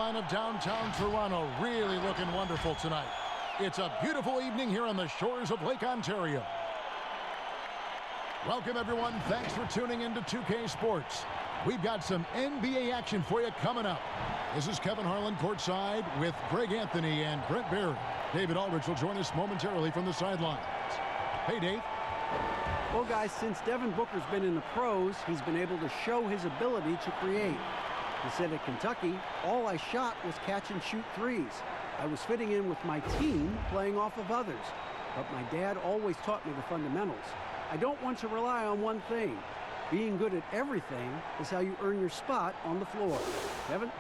skyline of downtown Toronto really looking wonderful tonight. It's a beautiful evening here on the shores of Lake Ontario. Welcome, everyone. Thanks for tuning in to 2K Sports. We've got some NBA action for you coming up. This is Kevin Harlan courtside with Greg Anthony and Brent Barry. David Aldridge will join us momentarily from the sidelines. Hey, Dave. Well, guys, since Devin Booker's been in the pros, he's been able to show his ability to create. He said at Kentucky, all I shot was catch and shoot threes. I was fitting in with my team, playing off of others. But my dad always taught me the fundamentals. I don't want to rely on one thing. Being good at everything is how you earn your spot on the floor. Kevin?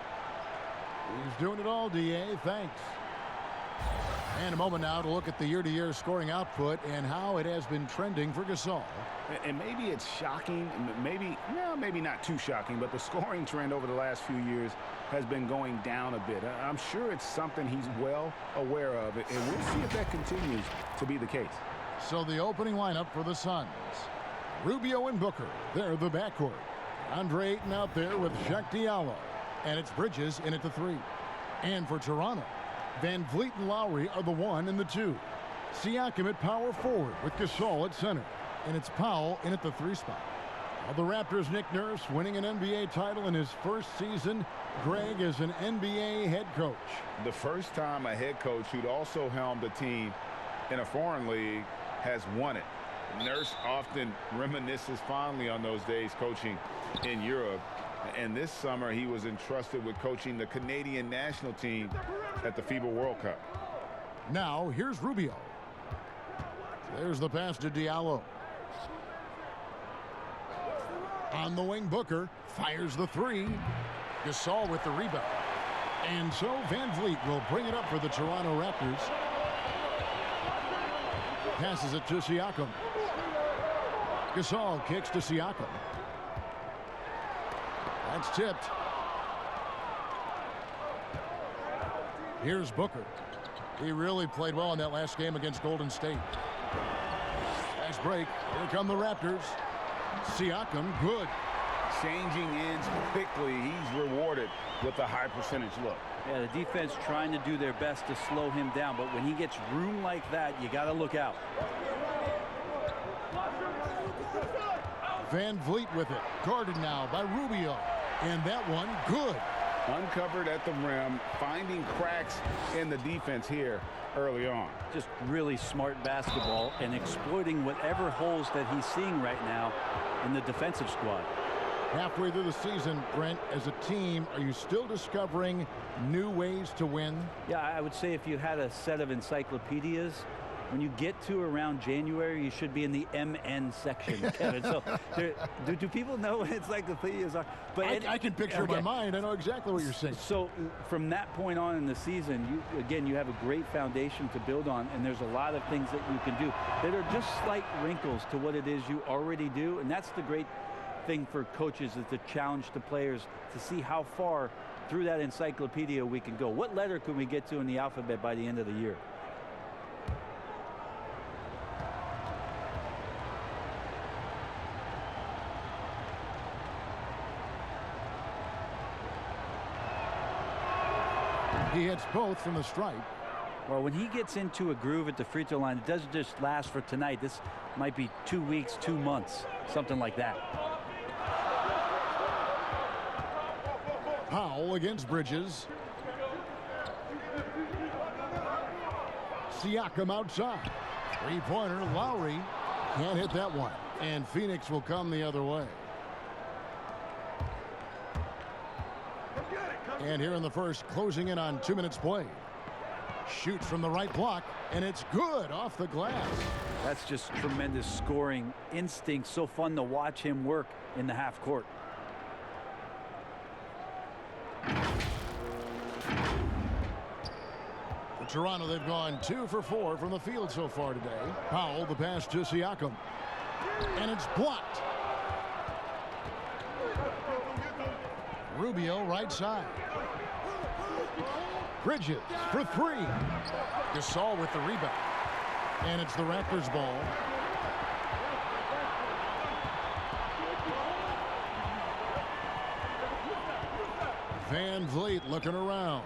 He's doing it all, D.A. Thanks. And a moment now to look at the year-to-year scoring output and how it has been trending for Gasol. And maybe it's shocking, maybe not too shocking, but the scoring trend over the last few years has been going down a bit. I'm sure it's something he's well aware of, and we'll see if that continues to be the case. So the opening lineup for the Suns. Rubio and Booker, they're the backcourt. Andre Ayton out there with Shaq Diallo. And it's Bridges in at the 3. And for Toronto, Van Vliet and Lowry are the 1 and the 2. Siakam at power forward with Gasol at center. And it's Powell in at the 3 spot. Well, the Raptors' Nick Nurse winning an NBA title in his first season. Greg is an NBA head coach. The first time a head coach who'd also helmed a team in a foreign league has won it. Nurse often reminisces fondly on those days coaching in Europe. And this summer, he was entrusted with coaching the Canadian national team at the FIBA World Cup. Now, here's Rubio. There's the pass to Diallo. On the wing, Booker fires the 3. Gasol with the rebound. And so Van Vliet will bring it up for the Toronto Raptors. Passes it to Siakam. Gasol kicks to Siakam. That's tipped. Here's Booker. He really played well in that last game against Golden State. Nice break. Here come the Raptors. Siakam, good. Changing ends quickly. He's rewarded with a high percentage look. Yeah, the defense trying to do their best to slow him down, but when he gets room like that, you got to look out. Van Vliet with it. Guarded now by Rubio. And that one, good. Uncovered at the rim, finding cracks in the defense here early on. Just really smart basketball and exploiting whatever holes that he's seeing right now in the defensive squad. Halfway through the season, Brent, as a team, are you still discovering new ways to win? Yeah, I would say if you had a set of encyclopedias, when you get to around January, you should be in the MN section, Kevin. So do people know what encyclopedias are? But I can picture in my mind. I know exactly what you're saying. So from that point on in the season, you have a great foundation to build on, and there's a lot of things that you can do that are just slight wrinkles to what it is you already do, and that's the great thing for coaches, is to challenge the players to see how far through that encyclopedia we can go. What letter can we get to in the alphabet by the end of the year? He hits both from the stripe. Well, when he gets into a groove at the free throw line, it doesn't just last for tonight. This might be 2 weeks, 2 months, something like that. Powell against Bridges. Siakam outside. Three-pointer, Lowry can't hit that one. And Phoenix will come the other way. And here in the first, closing in on 2 minutes played. Shoots from the right block, and it's good off the glass. That's just tremendous scoring instinct. So fun to watch him work in the half court. For Toronto, they've gone 2 for 4 from the field so far today. Powell, the pass to Siakam. And it's blocked. Rubio, right side. Bridges for 3. Gasol with the rebound. And it's the Raptors' ball. Van Vliet looking around.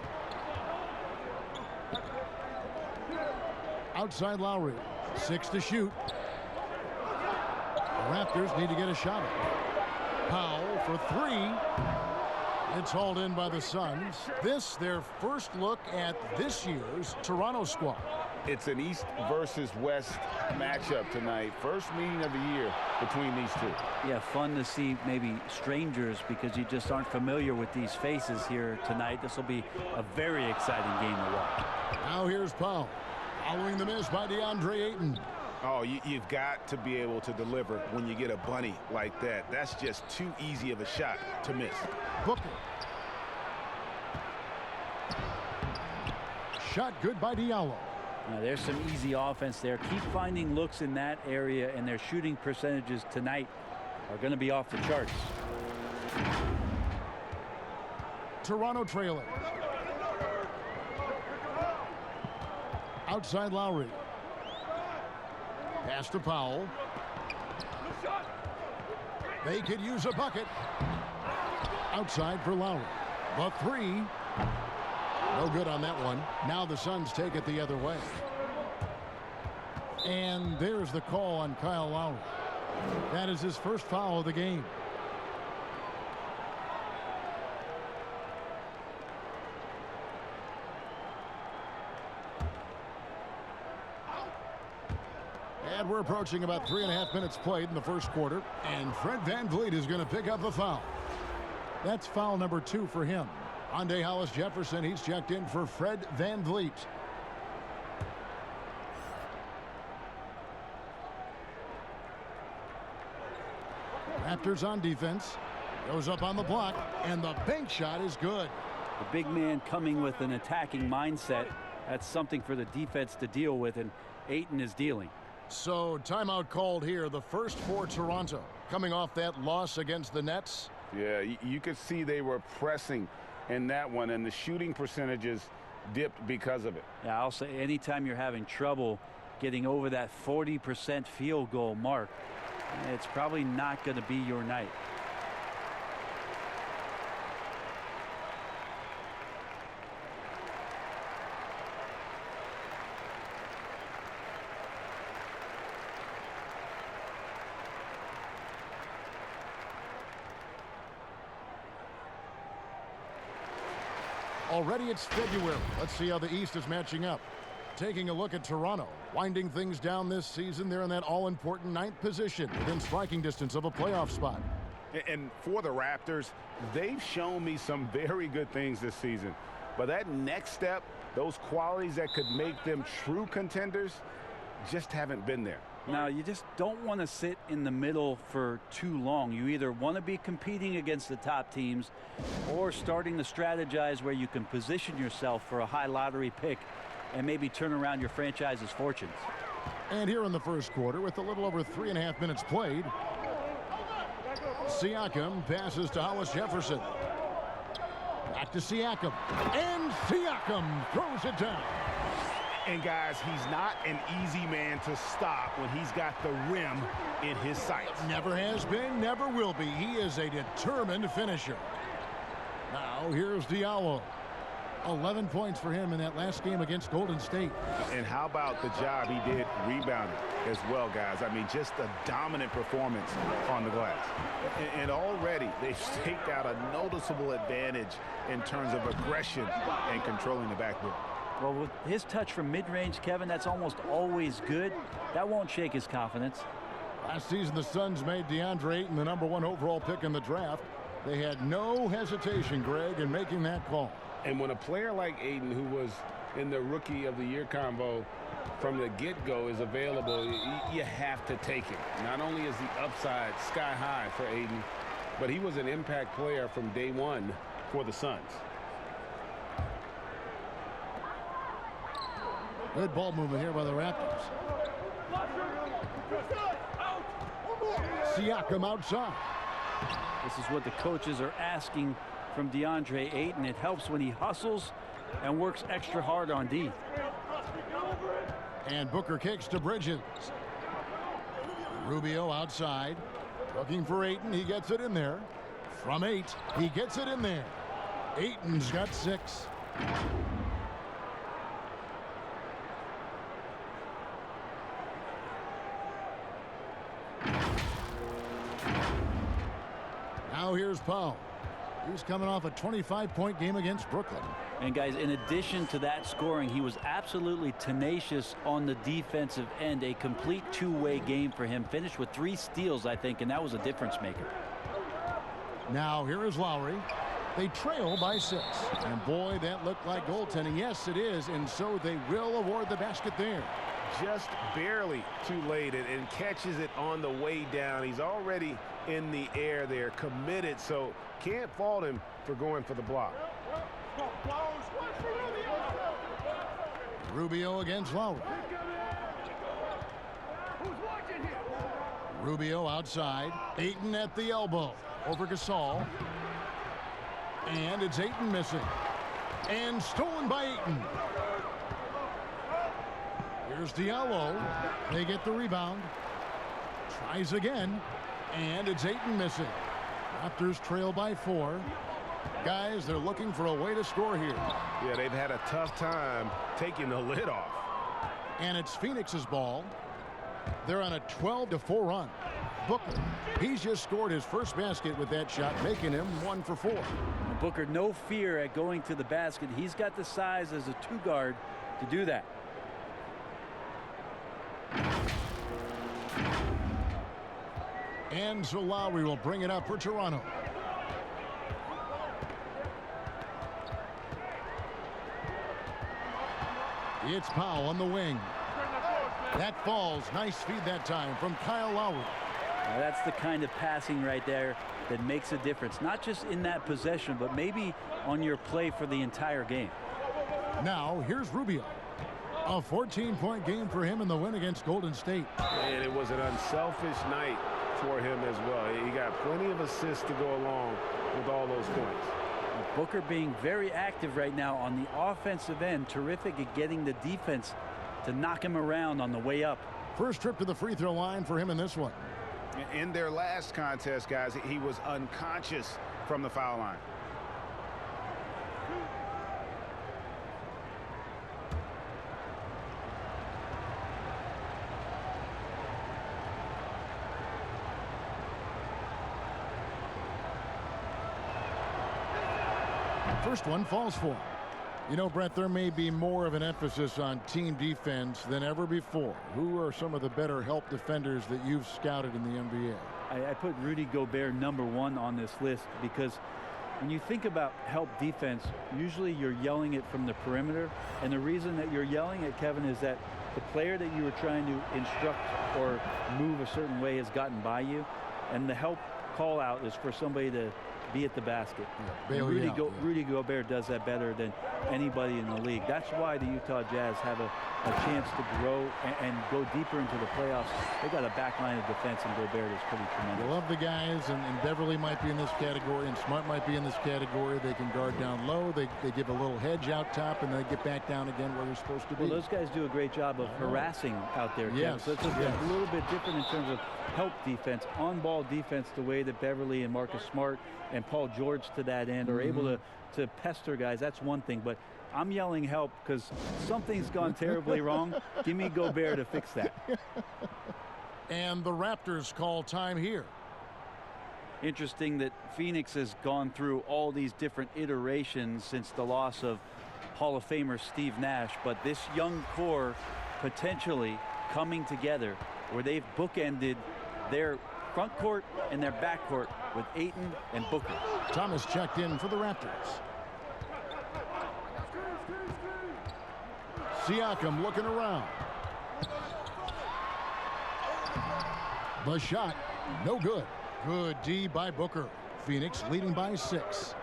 Outside Lowry. 6 to shoot. The Raptors need to get a shot at. Powell for 3. It's hauled in by the Suns. This, their first look at this year's Toronto squad. It's an East versus West matchup tonight. First meeting of the year between these two. Yeah, fun to see maybe strangers because you just aren't familiar with these faces here tonight. This will be a very exciting game to watch. Now here's Powell. Following the miss by DeAndre Ayton. Oh, you've got to be able to deliver when you get a bunny like that. That's just too easy of a shot to miss. Booker. Shot good by Diallo. Now, there's some easy offense there. Keep finding looks in that area, and their shooting percentages tonight are going to be off the charts. Toronto trailing. Outside Lowry. Pass to Powell. They could use a bucket. Outside for Lowry. The 3. No good on that one. Now the Suns take it the other way. And there's the call on Kyle Lowry. That is his first foul of the game. And we're approaching about 3.5 minutes played in the first quarter. And Fred VanVleet is going to pick up the foul. That's foul number 2 for him. Andre Hollis Jefferson, he's checked in for Fred VanVleet. Raptors on defense. Goes up on the block, and the bank shot is good. The big man coming with an attacking mindset. That's something for the defense to deal with, and Ayton is dealing. So timeout called here, the first for Toronto. Coming off that loss against the Nets. Yeah, you could see they were pressing in that one, and the shooting percentages dipped because of it. Yeah, I'll say anytime you're having trouble getting over that 40% field goal mark, it's probably not going to be your night. Already it's February. Let's see how the East is matching up. Taking a look at Toronto, winding things down this season. They're in that all-important 9th position within striking distance of a playoff spot. And for the Raptors, they've shown me some very good things this season. But that next step, those qualities that could make them true contenders, just haven't been there. Now, you just don't want to sit in the middle for too long. You either want to be competing against the top teams or starting to strategize where you can position yourself for a high lottery pick and maybe turn around your franchise's fortunes. And here in the first quarter, with a little over 3.5 minutes played, Siakam passes to Hollis Jefferson. Back to Siakam. And Siakam throws it down. And guys, he's not an easy man to stop when he's got the rim in his sights. Never has been, never will be. He is a determined finisher. Now here's Diallo. 11 points for him in that last game against Golden State. And how about the job he did rebounding as well, guys? I mean, just a dominant performance on the glass. And already they've staked out a noticeable advantage in terms of aggression and controlling the backboard. Well, with his touch from mid-range, Kevin, that's almost always good. That won't shake his confidence. Last season, the Suns made DeAndre Ayton the #1 overall pick in the draft. They had no hesitation, Greg, in making that call. And when a player like Ayton, who was in the Rookie of the Year convo from the get-go, is available, you have to take him. Not only is the upside sky high for Ayton, but he was an impact player from day one for the Suns. Good ball movement here by the Raptors. Siakam outside. This is what the coaches are asking from DeAndre Ayton. It helps when he hustles and works extra hard on D. And Booker kicks to Bridges. Rubio outside. Looking for Ayton. He gets it in there. From 8, he gets it in there. Ayton's got 6. Now here's Powell. He's coming off a 25-point game against Brooklyn. And guys, in addition to that scoring, he was absolutely tenacious on the defensive end. A complete two-way game for him. Finished with 3 steals, I think, and that was a difference maker. Now here is Lowry. They trail by 6. And boy, that looked like goaltending. Yes, it is. And so they will award the basket there. Just barely too late and catches it on the way down. He's already in the air there, committed, so can't fault him for going for the block. Rubio against Lowry. Rubio outside. Ayton at the elbow. Over Gasol. And it's Ayton missing. And stolen by Ayton. Here's Diallo. They get the rebound. Tries again. And it's Ayton missing. Raptors trail by 4. Guys, they're looking for a way to score here. Yeah, they've had a tough time taking the lid off. And it's Phoenix's ball. They're on a 12-4 run. Booker, he's just scored his first basket with that shot, making him 1 for 4. Booker, no fear at going to the basket. He's got the size as a 2-guard to do that. And so Lowry will bring it up for Toronto. It's Powell on the wing. That falls. Nice feed that time from Kyle Lowry. Now that's the kind of passing right there that makes a difference. Not just in that possession, but maybe on your play for the entire game. Now, here's Rubio. A 14-point game for him in the win against Golden State. And it was an unselfish night for him as well. He got plenty of assists to go along with all those points. Booker being very active right now on the offensive end. Terrific at getting the defense to knock him around on the way up. First trip to the free throw line for him in this one. In their last contest, guys, he was unconscious from the foul line. First one falls for him. You know, Brett, there may be more of an emphasis on team defense than ever before. Who are some of the better help defenders that you've scouted in the NBA? I put Rudy Gobert #1 on this list because when you think about help defense, usually you're yelling it from the perimeter. And the reason that you're yelling it, Kevin, is that the player that you were trying to instruct or move a certain way has gotten by you. And the help call out is for somebody to be at the basket. Yeah, Rudy Gobert does that better than anybody in the league. That's why the Utah Jazz have a chance to grow and go deeper into the playoffs. They got a back line of defense, and Gobert is pretty tremendous. I love the guys, and Beverly might be in this category, and Smart might be in this category. They can guard down low. They give a little hedge out top, and they get back down again where they're supposed to be. Well, those guys do a great job of harassing out there, Kevin. Yes. So it's a little bit different in terms of help defense, on-ball defense, the way that Beverly and Marcus Smart and Paul George to that end are able to pester guys. That's one thing, but I'm yelling help because something's gone terribly wrong. Give me Gobert to fix that. And the Raptors call time here. Interesting that Phoenix has gone through all these different iterations since the loss of Hall of Famer Steve Nash, but this young core potentially coming together where they've bookended their front court and their back court with Ayton and Booker. Thomas checked in for the Raptors. Siakam looking around. The shot, no good. Good D by Booker. Phoenix leading by 6.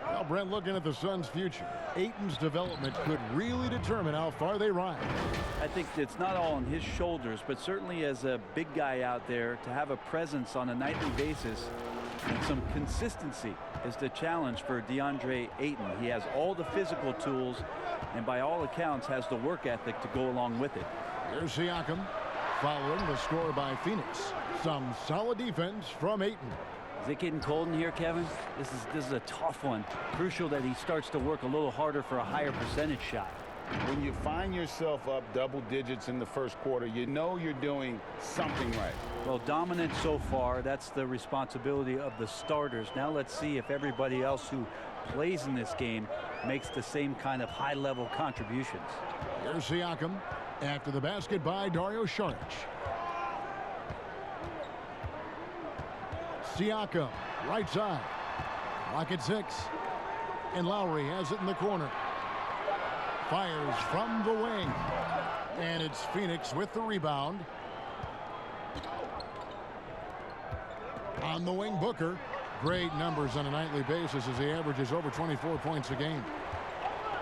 Well, Brent, looking at the Suns' future, Ayton's development could really determine how far they rise. I think it's not all on his shoulders, but certainly as a big guy out there, to have a presence on a nightly basis and some consistency is the challenge for DeAndre Ayton. He has all the physical tools and by all accounts has the work ethic to go along with it. Here's Siakam following the score by Phoenix. Some solid defense from Ayton. He's it getting cold in here, Kevin? This is a tough one. Crucial that he starts to work a little harder for a higher percentage shot. When you find yourself up double digits in the first quarter, you know you're doing something right. Well, dominant so far. That's the responsibility of the starters. Now let's see if everybody else who plays in this game makes the same kind of high-level contributions. Here's Siakam after the basket by Dario Saric. Siakam, right side. Lock at 6. And Lowry has it in the corner. Fires from the wing. And it's Phoenix with the rebound. On the wing, Booker. Great numbers on a nightly basis as he averages over 24 points a game.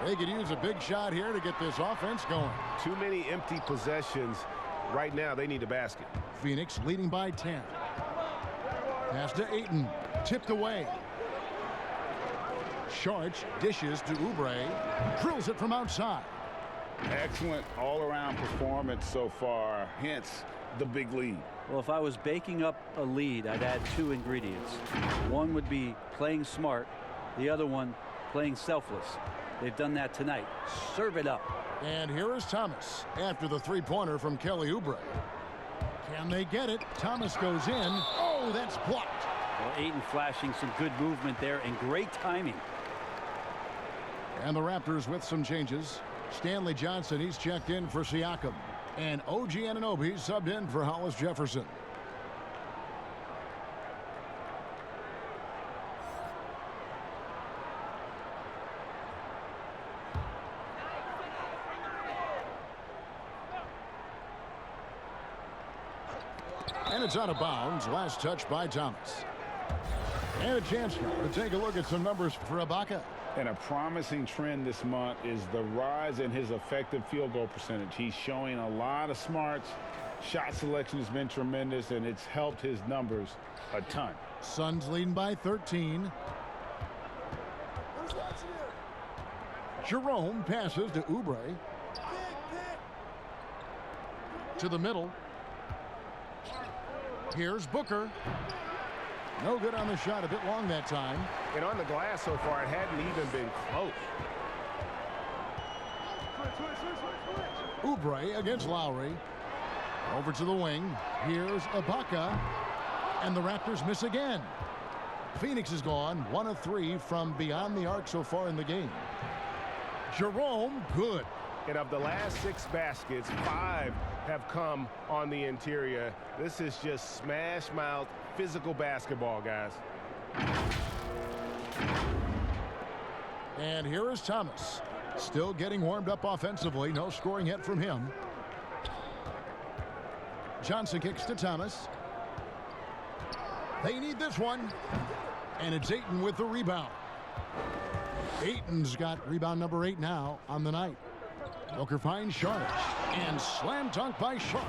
They could use a big shot here to get this offense going. Too many empty possessions. Right now, they need a basket. Phoenix leading by 10. Pass to Ayton. Tipped away. Saric dishes to Oubre. Drills it from outside. Excellent all-around performance so far, hence the big lead. Well, if I was baking up a lead, I'd add 2 ingredients. One would be playing smart. The other one, playing selfless. They've done that tonight. Serve it up. And here is Thomas after the three-pointer from Kelly Oubre. Can they get it? Thomas goes in. Oh, that's blocked. Well, Ayton flashing some good movement there and great timing. And the Raptors with some changes. Stanley Johnson, he's checked in for Siakam. And OG Anunoby subbed in for Hollis Jefferson. And it's out of bounds. Last touch by Thomas. And a chance now to take a look at some numbers for Ibaka. And a promising trend this month is the rise in his effective field goal percentage. He's showing a lot of smarts. Shot selection has been tremendous, and it's helped his numbers a ton. Suns leading by 13. Jerome passes to Oubre. To the middle. Here's Booker. No good on the shot, a bit long that time. And on the glass so far, it hadn't even been close. Oubre against Lowry. Over to the wing. Here's Ibaka. And the Raptors miss again. Phoenix is gone 1 of 3 from beyond the arc so far in the game. Jerome, good. And of the last 6 baskets, 5 have come on the interior. This is just smash mouth physical basketball, guys. And here is Thomas. Still getting warmed up offensively. No scoring yet from him. Johnson kicks to Thomas. They need this one. And it's Ayton with the rebound. Ayton's got rebound number 8 now on the night. Booker finds Saric. And slam dunk by Saric.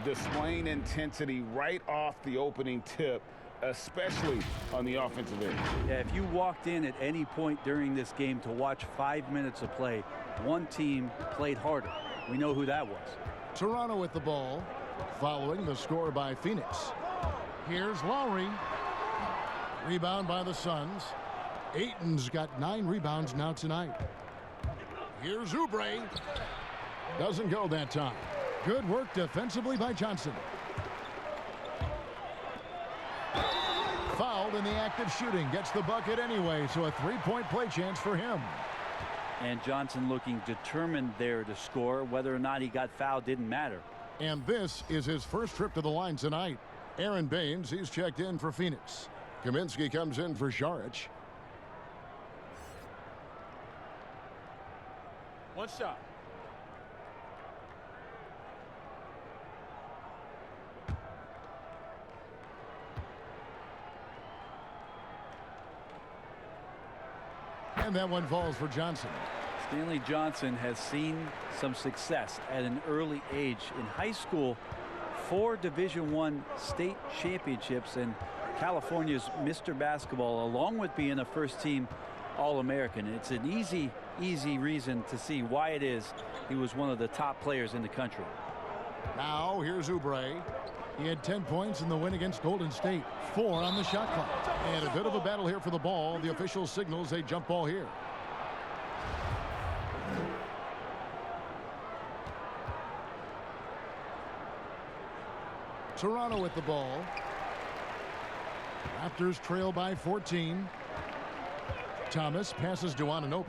Displaying intensity right off the opening tip, especially on the offensive end. Yeah, if you walked in at any point during this game to watch 5 minutes of play, one team played harder. We know who that was. Toronto with the ball, following the score by Phoenix. Here's Lowry. Rebound by the Suns. Ayton's got 9 rebounds now tonight. Here's Oubre. Doesn't go that time. Good work defensively by Johnson. Fouled in the act of shooting. Gets the bucket anyway, so a 3-point play chance for him. And Johnson looking determined there to score. Whether or not he got fouled didn't matter. And this is his first trip to the line tonight. Aaron Baines, he's checked in for Phoenix. Kaminsky comes in for Saric. One shot. And that one falls for Johnson. Stanley Johnson has seen some success at an early age. In high school, 4 Division I state championships and California's Mr. Basketball, along with being a first-team All-American. It's an easy reason to see why it is he was one of the top players in the country. Now here's Oubre. He had 10 points in the win against Golden State, 4 on the shot clock. And a bit of a battle here for the ball. The official signals a jump ball here. Toronto with the ball. Raptors trail by 14. Thomas passes to Anunoby.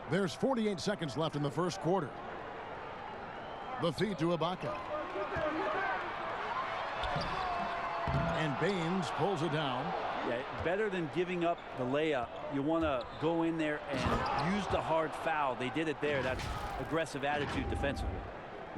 There's 48 seconds left in the first quarter. The feed to Ibaka. And Baines pulls it down. Yeah, better than giving up the layup. You want to go in there and use the hard foul. They did it there. That's aggressive attitude defensively.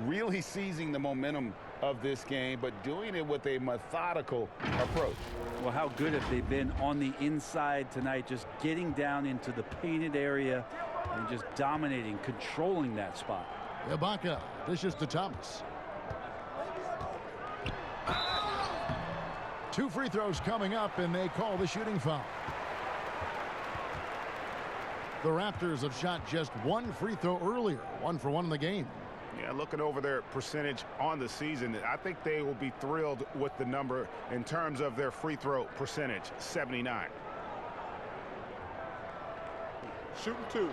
Really seizing the momentum of this game, but doing it with a methodical approach. Well, how good have they been on the inside tonight, just getting down into the painted area and just dominating, controlling that spot. Ibaka dishes to Thomas. 2 free throws coming up, and they call the shooting foul. The Raptors have shot just 1 free throw earlier, 1 for 1 in the game. Yeah, looking over their percentage on the season, I think they will be thrilled with the number in terms of their free throw percentage, 79. Shooting 2.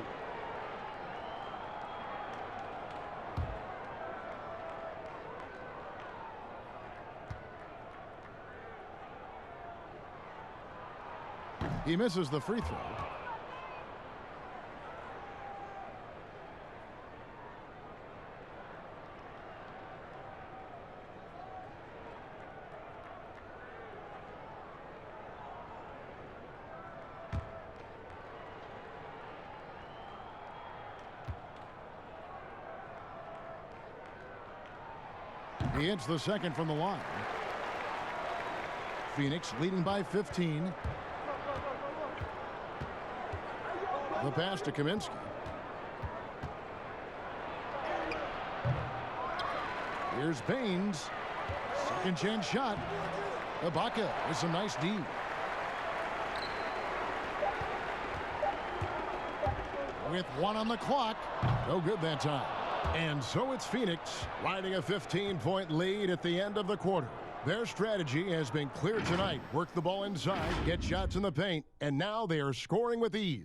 He misses the free throw. He hits the second from the line. Phoenix leading by 15. The pass to Kaminsky. Here's Baines. Second chance shot. Ibaka with some nice D. With 1 on the clock. No good that time. And so it's Phoenix riding a 15-point lead at the end of the quarter. Their strategy has been clear tonight. Work the ball inside, get shots in the paint, and now they are scoring with ease.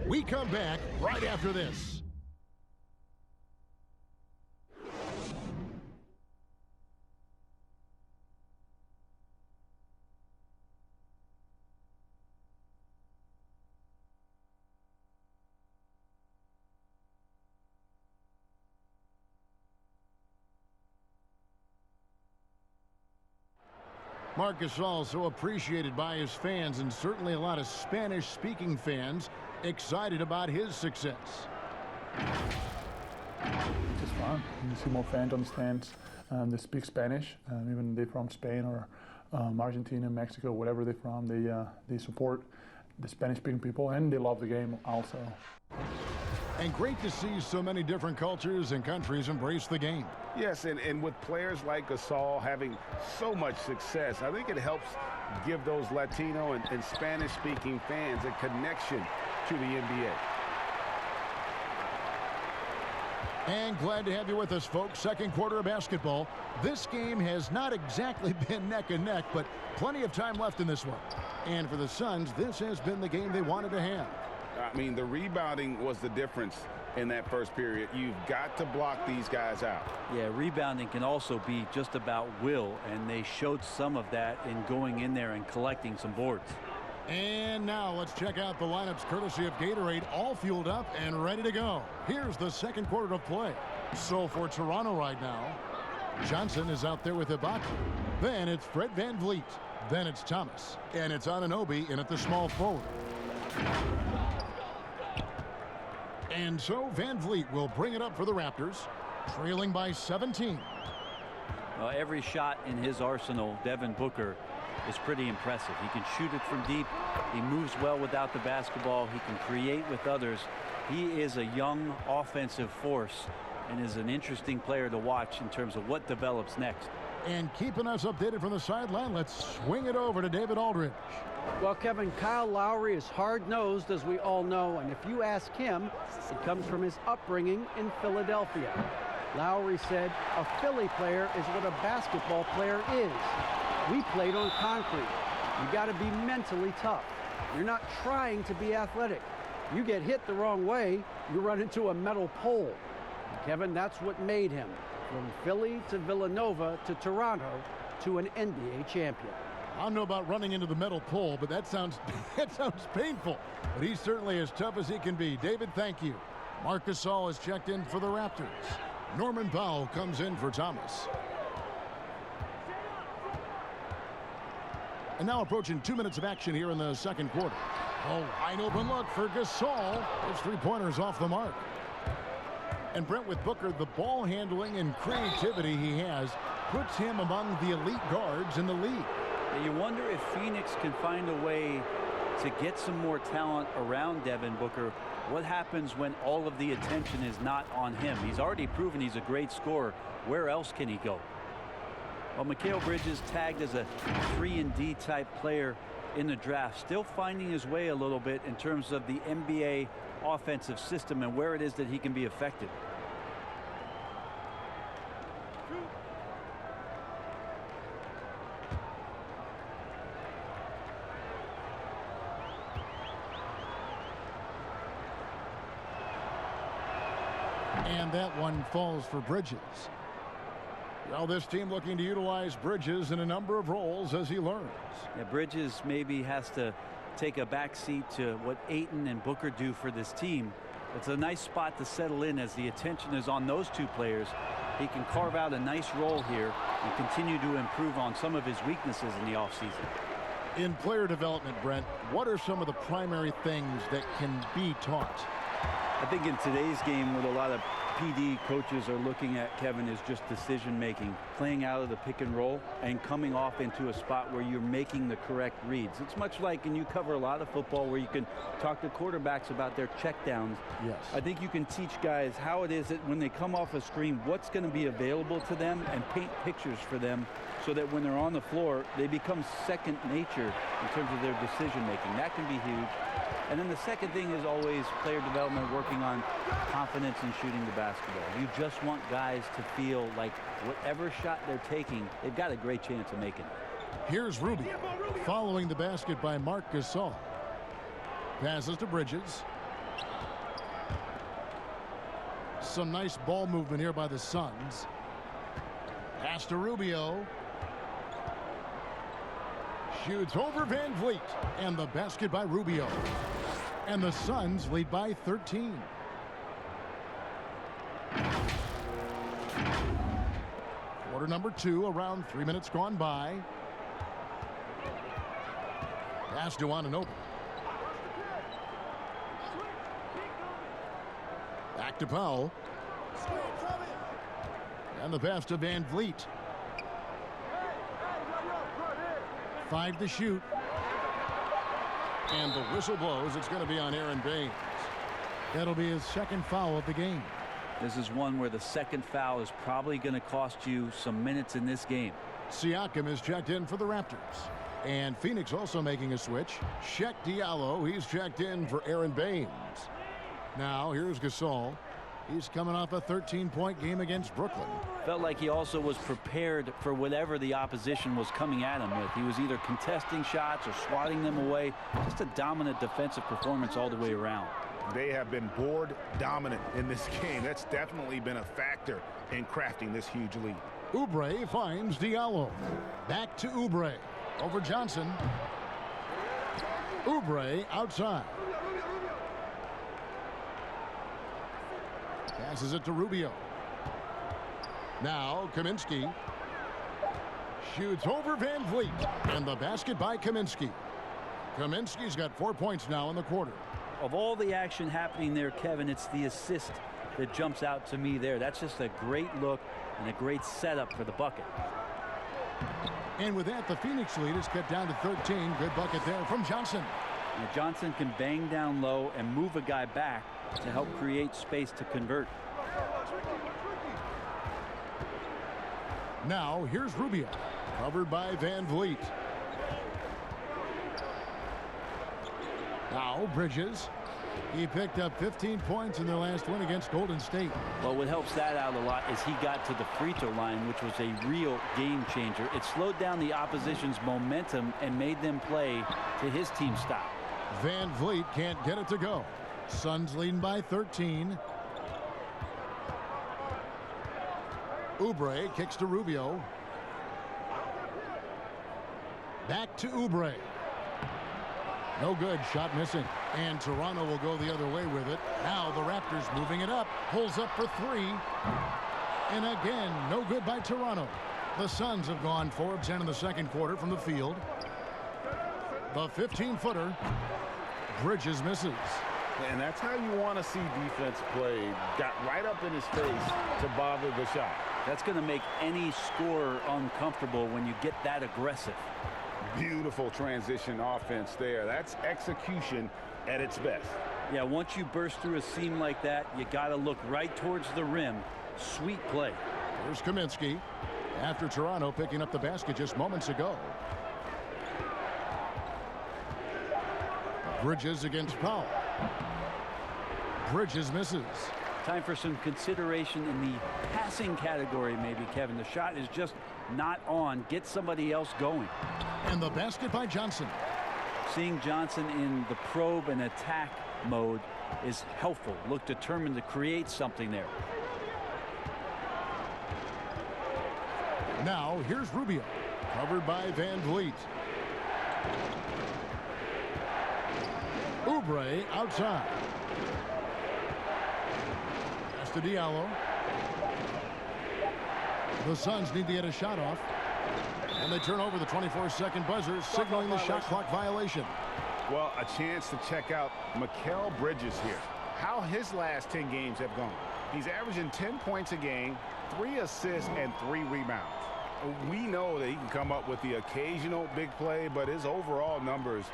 We come back right after this. Marc Gasol so appreciated by his fans, and certainly a lot of Spanish-speaking fans excited about his success. It's fun. You see more fans on the stands. They speak Spanish, even they're from Spain or Argentina, Mexico, whatever they're from. They support the Spanish-speaking people, and they love the game also. And great to see so many different cultures and countries embrace the game. Yes, and with players like Gasol having so much success, I think it helps give those Latino and Spanish-speaking fans a connection to the NBA. And glad to have you with us, folks. Second quarter of basketball. This game has not exactly been neck and neck, but plenty of time left in this one. And for the Suns, this has been the game they wanted to have. I mean, the rebounding was the difference in that first period. You've got to block these guys out. Yeah, rebounding can also be just about will, and they showed some of that in going in there and collecting some boards. And now let's check out the lineups courtesy of Gatorade, all fueled up and ready to go. Here's the second quarter of play. So for Toronto right now, Johnson is out there with Ibaka. Then it's Fred VanVleet. Then it's Thomas. And it's Anunoby in at the small forward. And so VanVleet will bring it up for the Raptors, trailing by 17. Every shot in his arsenal, Devin Booker, is pretty impressive. He can shoot it from deep. He moves well without the basketball. He can create with others. He is a young offensive force and is an interesting player to watch in terms of what develops next. And keeping us updated from the sideline, let's swing it over to David Aldridge. Well, Kevin, Kyle Lowry is hard-nosed, as we all know, and if you ask him, it comes from his upbringing in Philadelphia. Lowry said, a Philly player is what a basketball player is. We played on concrete. You got to be mentally tough. You're not trying to be athletic. You get hit the wrong way, you run into a metal pole. And Kevin, that's what made him. From Philly to Villanova to Toronto to an NBA champion. I don't know about running into the metal pole, but that sounds painful. But he's certainly as tough as he can be. David, thank you. Marc Gasol has checked in for the Raptors. Norman Powell comes in for Thomas. And now approaching 2 minutes of action here in the second quarter. Oh, wide open look for Gasol. His three-pointers off the mark. And Brent, with Booker, the ball handling and creativity he has puts him among the elite guards in the league. You wonder if Phoenix can find a way to get some more talent around Devin Booker. What happens when all of the attention is not on him? He's already proven he's a great scorer. Where else can he go? Well, Mikal Bridges tagged as a 3-and-D type player in the draft, still finding his way a little bit in terms of the NBA offensive system and where it is that he can be effective. And that one falls for Bridges. Well, this team looking to utilize Bridges in a number of roles as he learns. Yeah, Bridges maybe has to take a back seat to what Ayton and Booker do for this team. It's a nice spot to settle in as the attention is on those two players. He can carve out a nice role here and continue to improve on some of his weaknesses in the offseason. In player development, Brent, what are some of the primary things that can be taught? I think in today's game, what a lot of PD coaches are looking at, Kevin, is just decision making, playing out of the pick and roll and coming off into a spot where you're making the correct reads. It's much like, and you cover a lot of football, where you can talk to quarterbacks about their checkdowns. Yes. I think you can teach guys how it is that when they come off a screen, what's going to be available to them, and paint pictures for them so that when they're on the floor, they become second nature in terms of their decision making. That can be huge. And then the second thing is always player development, working on confidence in shooting the basketball. You just want guys to feel like whatever shot they're taking, they've got a great chance of making it. Here's Rubio following the basket by Marc Gasol. Passes to Bridges. Some nice ball movement here by the Suns. Pass to Rubio. Shoots over Van Vliet. And the basket by Rubio. And the Suns lead by 13. Quarter number 2, around 3 minutes gone by. Pass to Anunoby. Back to Powell. And the pass to Van Vliet. 5 to shoot. And the whistle blows. It's going to be on Aaron Baines. That'll be his second foul of the game. This is one where the second foul is probably going to cost you some minutes in this game. Siakam is checked in for the Raptors. And Phoenix also making a switch. Sheck Diallo, he's checked in for Aaron Baines. Now here's Gasol. He's coming off a 13-point game against Brooklyn. Felt like he also was prepared for whatever the opposition was coming at him with. He was either contesting shots or swatting them away. Just a dominant defensive performance all the way around. They have been board dominant in this game. That's definitely been a factor in crafting this huge lead. Oubre finds Diallo. Back to Oubre. Over Johnson. Oubre outside. Passes it to Rubio. Now Kaminsky. Shoots over Van Vliet. And the basket by Kaminsky. Kaminsky's got 4 points now in the quarter. Of all the action happening there, Kevin, it's the assist that jumps out to me there. That's just a great look and a great setup for the bucket. And with that, the Phoenix lead is cut down to 13. Good bucket there from Johnson. Now Johnson can bang down low and move a guy back to help create space to convert. Now here's Rubio, covered by Van Vliet. Now Bridges He picked up 15 points in their last win against Golden State. Well, what helps that out a lot is he got to the free throw line, which was a real game changer. It slowed down the opposition's momentum and made them play to his team style. Van Vliet can't get it to go. Suns leading by 13. Oubre kicks to Rubio. Back to Oubre. No good. Shot missing. And Toronto will go the other way with it. Now the Raptors moving it up. Pulls up for three. And again, no good by Toronto. The Suns have gone 4 of 10 in the second quarter from the field. The 15-footer. Bridges misses. And that's how you want to see defense play. Got right up in his face to bother the shot. That's going to make any scorer uncomfortable when you get that aggressive. Beautiful transition offense there. That's execution at its best. Yeah, once you burst through a seam like that, you got to look right towards the rim. Sweet play. Here's Kaminsky after Toronto picking up the basket just moments ago. Bridges against Powell. Bridges misses. Time for some consideration in the passing category, maybe, Kevin. The shot is just not on. Get somebody else going. And the basket by Johnson. Seeing Johnson in the probe and attack mode is helpful. Look determined to create something there. Now here's Rubio. Covered by Van Vliet. Oubre outside. Pass to Diallo. The Suns need to get a shot off. And they turn over the 24-second buzzer, signaling the shot clock violation. Well, a chance to check out Mikal Bridges here. How his last 10 games have gone. He's averaging 10 points a game, 3 assists, and 3 rebounds. We know that he can come up with the occasional big play, but his overall numbers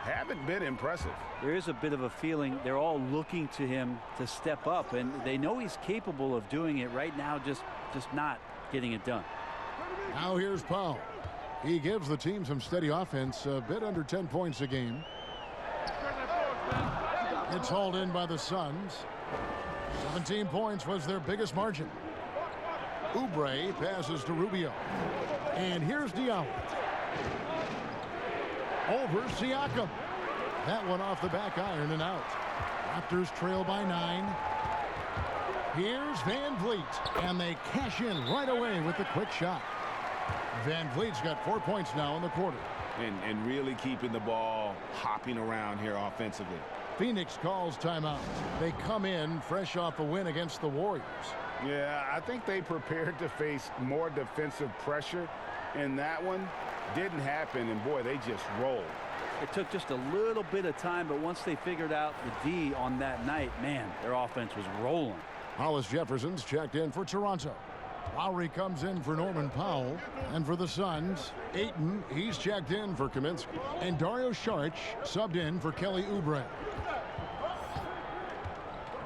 haven't been impressive. There is a bit of a feeling they're all looking to him to step up, and they know he's capable of doing it right now, just not getting it done. Now here's Powell. He gives the team some steady offense, a bit under 10 points a game. It's hauled in by the Suns. 17 points was their biggest margin. Oubre passes to Rubio. And here's Diallo. Over Siakam. That one off the back iron and out. Raptors trail by 9. Here's Van Vliet. And they cash in right away with the quick shot. Van Vliet's got 4 points now in the quarter. And really keeping the ball hopping around here offensively. Phoenix calls timeout. They come in fresh off a win against the Warriors. Yeah, I think they prepared to face more defensive pressure, and that one didn't happen, and boy, they just rolled. It took just a little bit of time, but once they figured out the D on that night, man, their offense was rolling. Hollis Jefferson's checked in for Toronto. Lowry comes in for Norman Powell. And for the Suns, Ayton, he's checked in for Kaminsky. And Dario Saric subbed in for Kelly Oubre.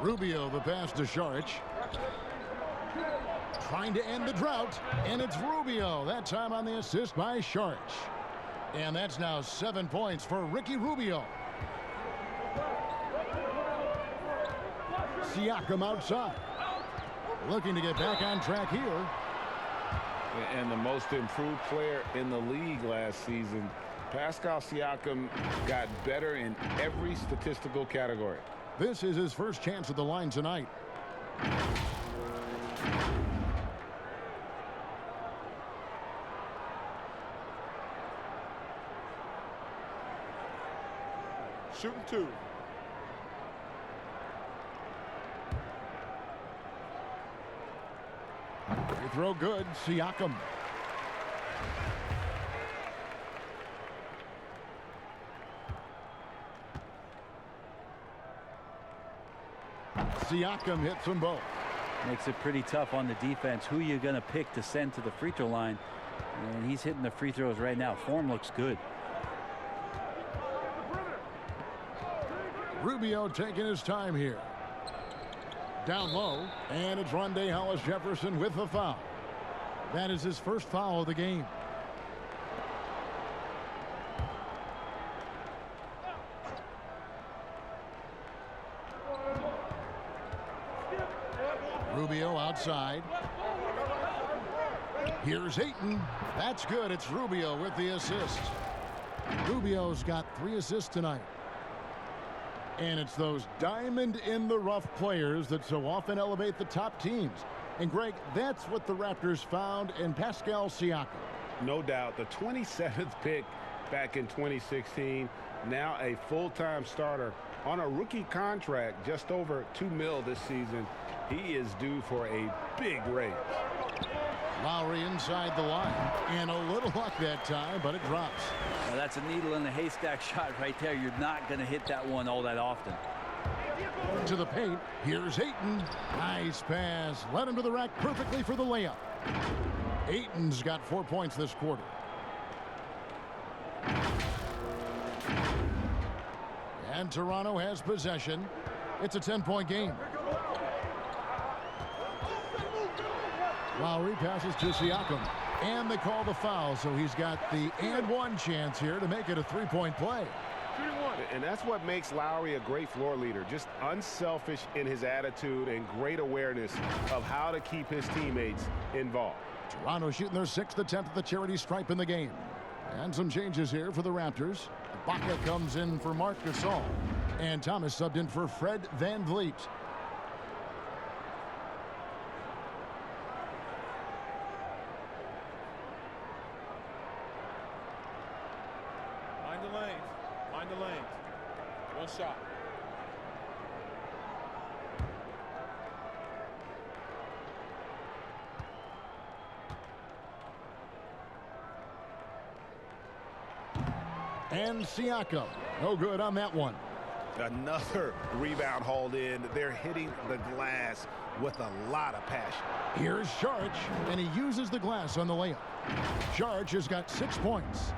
Rubio the pass to Saric. Trying to end the drought, and it's Rubio. That time on the assist by Saric. And that's now 7 points for Ricky Rubio. Siakam outside. Looking to get back on track here. And the most improved player in the league last season, Pascal Siakam, got better in every statistical category. This is his first chance at the line tonight. Shooting 2. Free throw good. Siakam. Siakam hits them both. Makes it pretty tough on the defense. Who you going to pick to send to the free throw line? And he's hitting the free throws right now. Form looks good. Rubio taking his time here. Down low, and it's Rondé Hollis Jefferson with the foul. That is his first foul of the game. Rubio outside. Here's Ayton. That's good. It's Rubio with the assist. Rubio's got 3 assists tonight. And it's those diamond-in-the-rough players that so often elevate the top teams. And, Greg, that's what the Raptors found in Pascal Siakam. No doubt. The 27th pick back in 2016. Now a full-time starter on a rookie contract, just over $2 million this season. He is due for a big raise. Lowry inside the line. And a little luck that time, but it drops. Now that's a needle in the haystack shot right there. You're not going to hit that one all that often. To the paint. Here's Ayton. Nice pass. Led him to the rack perfectly for the layup. Ayton's got 4 points this quarter. And Toronto has possession. It's a 10-point game. Lowry passes to Siakam. And they call the foul, so he's got the and-one chance here to make it a 3-point play. And that's what makes Lowry a great floor leader. Just unselfish in his attitude and great awareness of how to keep his teammates involved. Toronto shooting their 6th attempt at the charity stripe in the game. And some changes here for the Raptors. Ibaka comes in for Marc Gasol. And Thomas subbed in for Fred VanVleet. Mind the lanes. Mind the lanes. One shot. And Siakam. No good on that one. Another rebound hauled in. They're hitting the glass with a lot of passion. Here's Saric, and he uses the glass on the layup. Saric has got 6 points.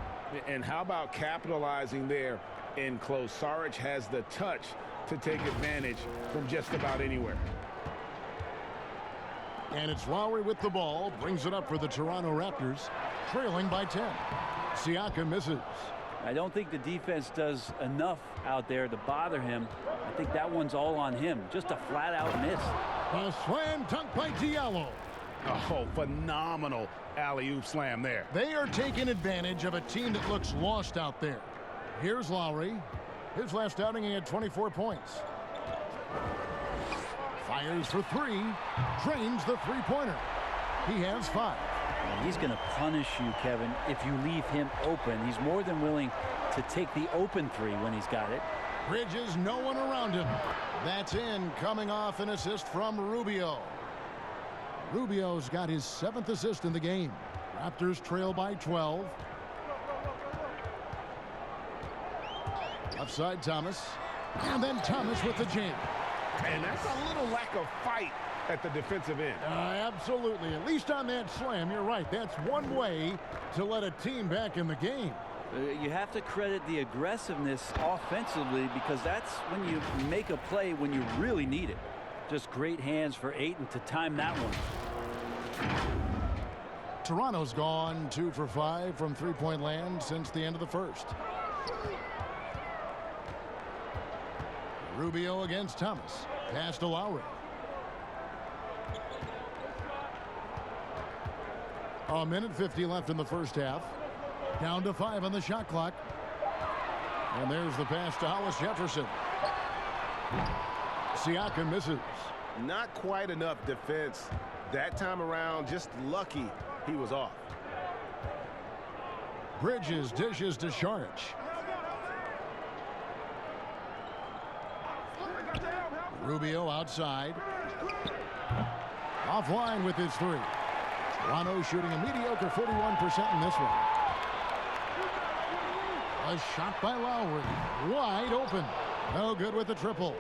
And how about capitalizing there in close? Saric has the touch to take advantage from just about anywhere. And it's Lowry with the ball. Brings it up for the Toronto Raptors, trailing by 10. Siakam misses. I don't think the defense does enough out there to bother him. I think that one's all on him. Just a flat-out miss. A slam dunk by Diallo. Oh, phenomenal alley-oop slam there. They are taking advantage of a team that looks lost out there. Here's Lowry. His last outing, he had 24 points. Fires for 3. Drains the three-pointer. He has 5. He's going to punish you, Kevin, if you leave him open. He's more than willing to take the open 3 when he's got it. Bridges, no one around him. That's in, coming off an assist from Rubio. Rubio's got his 7th assist in the game. Raptors trail by 12. Left side, Thomas. And then Thomas with the jam. And that's a little lack of fight at the defensive end. Absolutely. At least on that slam, you're right. That's one way to let a team back in the game. You have to credit the aggressiveness offensively, because that's when you make a play when you really need it. Just great hands for Ayton to time that one. Toronto's gone 2 for 5 from three-point land since the end of the first. Rubio against Thomas. Pass to Lowry. A minute 50 left in the first half. Down to 5 on the shot clock. And there's the pass to Hollis Jefferson. Siakam misses. Not quite enough defense that time around. Just lucky he was off. Bridges dishes to Saric. Rubio outside. Offline with his 3. Toronto shooting a mediocre 41% in this one. A shot by Lowry. Wide open. No good with the triple.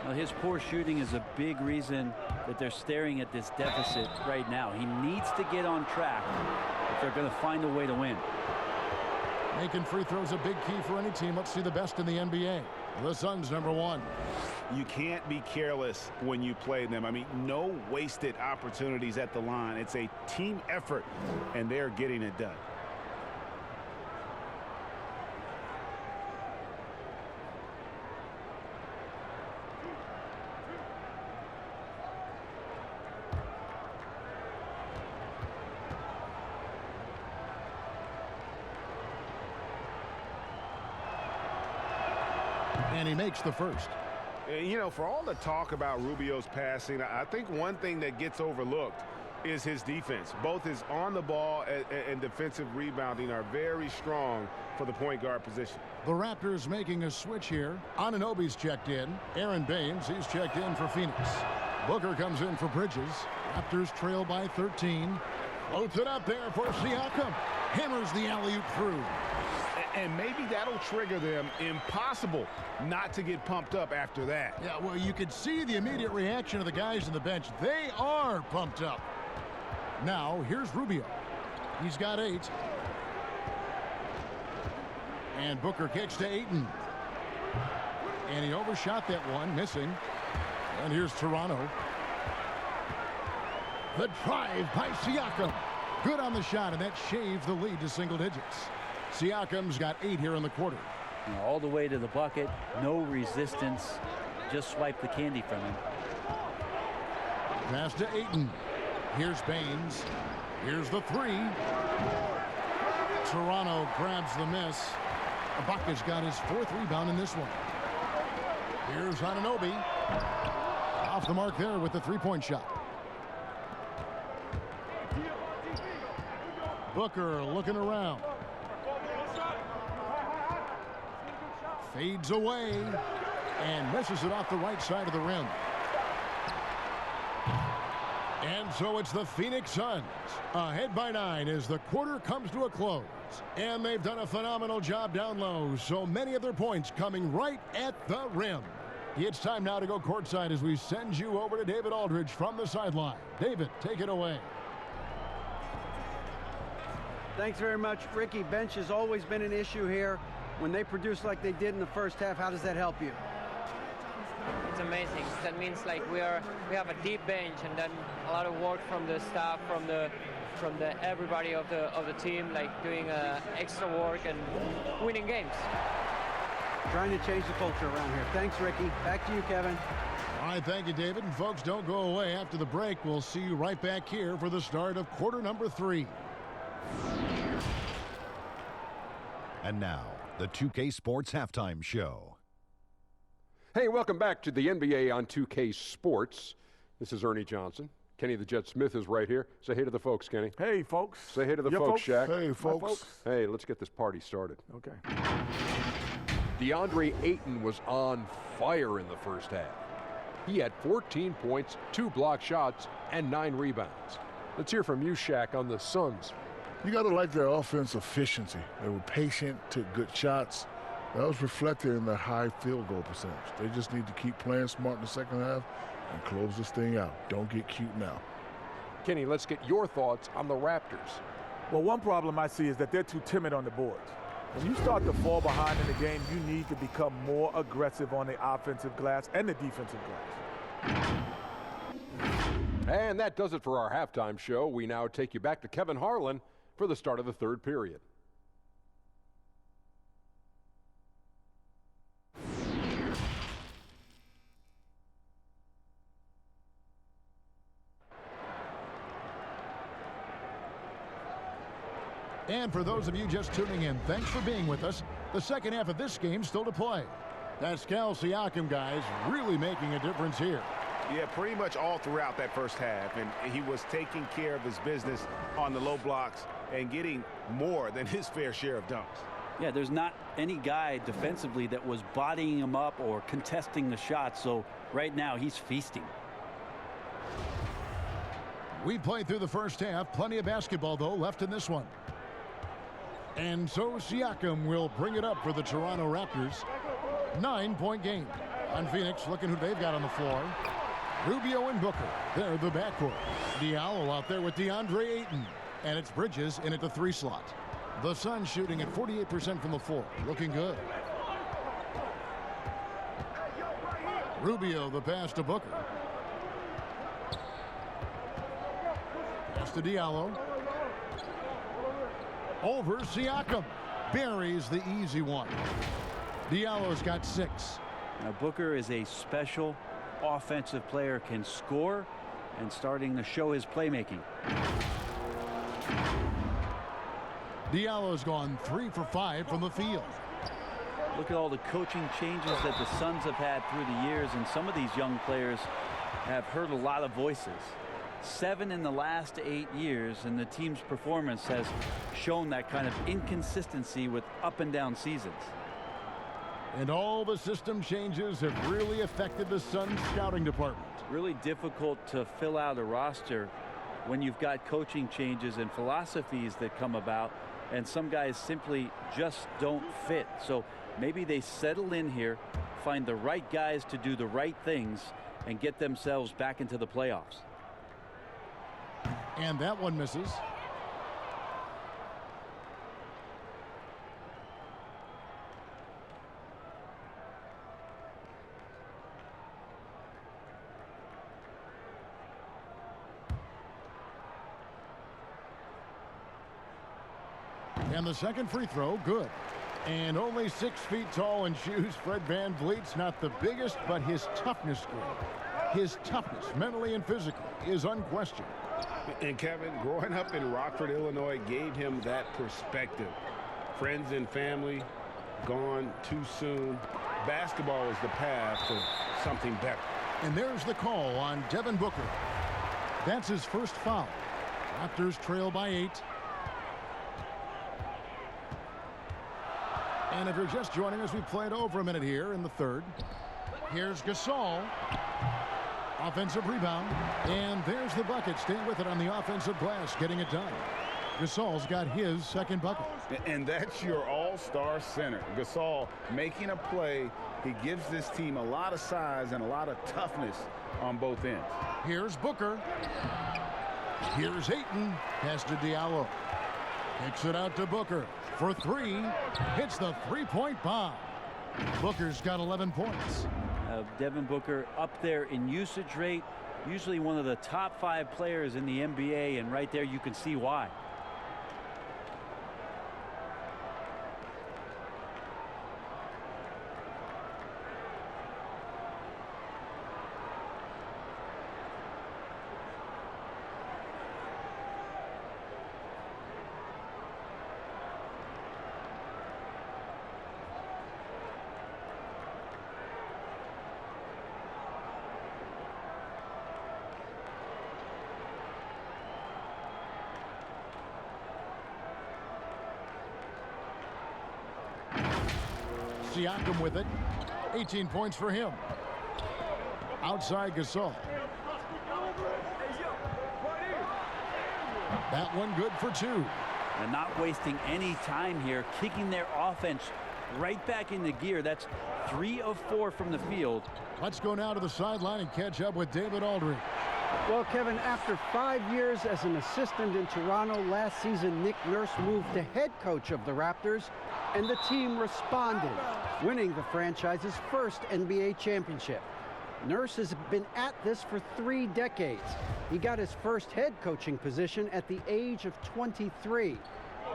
Well, his poor shooting is a big reason that they're staring at this deficit right now. He needs to get on track if they're going to find a way to win. Making free throws a big key for any team. Let's see the best in the NBA. The Suns #1. You can't be careless when you play them. I mean, no wasted opportunities at the line. It's a team effort, and they're getting it done. And he makes the first. And, you know, for all the talk about Rubio's passing, I think one thing that gets overlooked is his defense. Both his on the ball and defensive rebounding are very strong for the point guard position. The Raptors making a switch here. Anunoby's checked in. Aaron Baines, he's checked in for Phoenix. Booker comes in for Bridges. Raptors trail by 13. Floats it up there for Siakam. Hammers the alley-oop through. And maybe that'll trigger them. Impossible not to get pumped up after that. Yeah, well, you could see the immediate reaction of the guys on the bench. They are pumped up. Now, here's Rubio. He's got 8. And Booker kicks to Ayton. And he overshot that one, missing. And here's Toronto. The drive by Siakam. Good on the shot, and that shaves the lead to single digits. Siakam's got 8 here in the quarter. All the way to the bucket, no resistance. Just swipe the candy from him. Pass to Ayton. Here's Baines. Here's the 3. Toronto grabs the miss. Ibaka's got his 4th rebound in this one. Here's Anunoby. Off the mark there with the 3-point shot. Booker looking around. Fades away and misses it off the right side of the rim. And so it's the Phoenix Suns ahead by 9 as the quarter comes to a close. And they've done a phenomenal job down low. So many of their points coming right at the rim. It's time now to go courtside as we send you over to David Aldridge from the sideline. David, take it away. Thanks very much, Ricky. Bench has always been an issue here. When they produce like they did in the first half, how does that help you? It's amazing. That means like we have a deep bench, and then a lot of work from the staff, from the everybody of the team, like doing extra work and winning games. Trying to change the culture around here. Thanks, Ricky. Back to you, Kevin. All right, thank you, David. And folks, don't go away. After the break, we'll see you right back here for the start of quarter number 3. And now, the 2K Sports Halftime Show. Hey, welcome back to the NBA on 2K Sports. This is Ernie Johnson. Kenny the Jet Smith is right here. Say hey to the folks, Kenny. Hey, folks. Say hey to the folks, Shaq. Hey, folks. Hey, let's get this party started. Okay. DeAndre Ayton was on fire in the first half. He had 14 points, 2 blocked shots, and 9 rebounds. Let's hear from you, Shaq, on the Suns. You got to like their offense efficiency. They were patient, took good shots. That was reflected in their high field goal percentage. They just need to keep playing smart in the second half and close this thing out. Don't get cute now. Kenny, let's get your thoughts on the Raptors. Well, one problem I see is that they're too timid on the boards. When you start to fall behind in the game, you need to become more aggressive on the offensive glass and the defensive glass. And that does it for our halftime show. We now take you back to Kevin Harlan for the start of the third period. And for those of you just tuning in, thanks for being with us. The second half of this game still to play. Pascal Siakam, guys, really making a difference here. Yeah, pretty much all throughout that first half, and he was taking care of his business on the low blocks and getting more than his fair share of dunks. Yeah, there's not any guy defensively that was bodying him up or contesting the shot, so right now he's feasting. We've played through the first half. Plenty of basketball, though, left in this one. And so Siakam will bring it up for the Toronto Raptors. 9-point game. On Phoenix, looking who they've got on the floor. Rubio and Booker. They're the backcourt. Diallo out there with DeAndre Ayton. And it's Bridges in at the 3 slot. The Suns shooting at 48% from the floor. Looking good. Rubio, the pass to Booker. Pass to Diallo. Over Siakam. Buries the easy one. Diallo's got 6. Now Booker is a special offensive player, can score and starting to show his playmaking. Diallo's gone 3 for 5 from the field. Look at all the coaching changes that the Suns have had through the years, and some of these young players have heard a lot of voices. 7 in the last 8 years, and the team's performance has shown that kind of inconsistency with up and down seasons. And all the system changes have really affected the Suns scouting department. Really difficult to fill out a roster when you've got coaching changes and philosophies that come about, and some guys simply just don't fit. So maybe they settle in here, find the right guys to do the right things, and get themselves back into the playoffs. And that one misses. And the second free throw, good. And only 6 feet tall in shoes, Fred VanVleet's not the biggest, but his toughness great. His toughness, mentally and physically, is unquestioned. And Kevin, growing up in Rockford, Illinois, gave him that perspective. Friends and family gone too soon. Basketball is the path to something better. And there's the call on Devin Booker. That's his first foul. Raptors trail by 8. And if you're just joining us, we played over a minute here in the third. Here's Gasol. Offensive rebound. And there's the bucket. Stay with it on the offensive glass, getting it done. Gasol's got his second bucket. And that's your all-star center. Gasol making a play. He gives this team a lot of size and a lot of toughness on both ends. Here's Booker. Here's Ayton. Pass to Diallo. Kicks it out to Booker for 3. Hits the three-point bomb. Booker's got 11 points. Devin Booker up there in usage rate, usually one of the top 5 players in the NBA, and right there you can see why. Siakam with it. 18 points for him. Outside Gasol. That one good for 2. And not wasting any time here, kicking their offense right back into gear. That's 3 of 4 from the field. Let's go now to the sideline and catch up with David Aldridge. Well, Kevin, after 5 years as an assistant in Toronto, last season Nick Nurse moved to head coach of the Raptors, and the team responded, winning the franchise's first NBA championship. Nurse has been at this for 3 decades. He got his first head coaching position at the age of 23.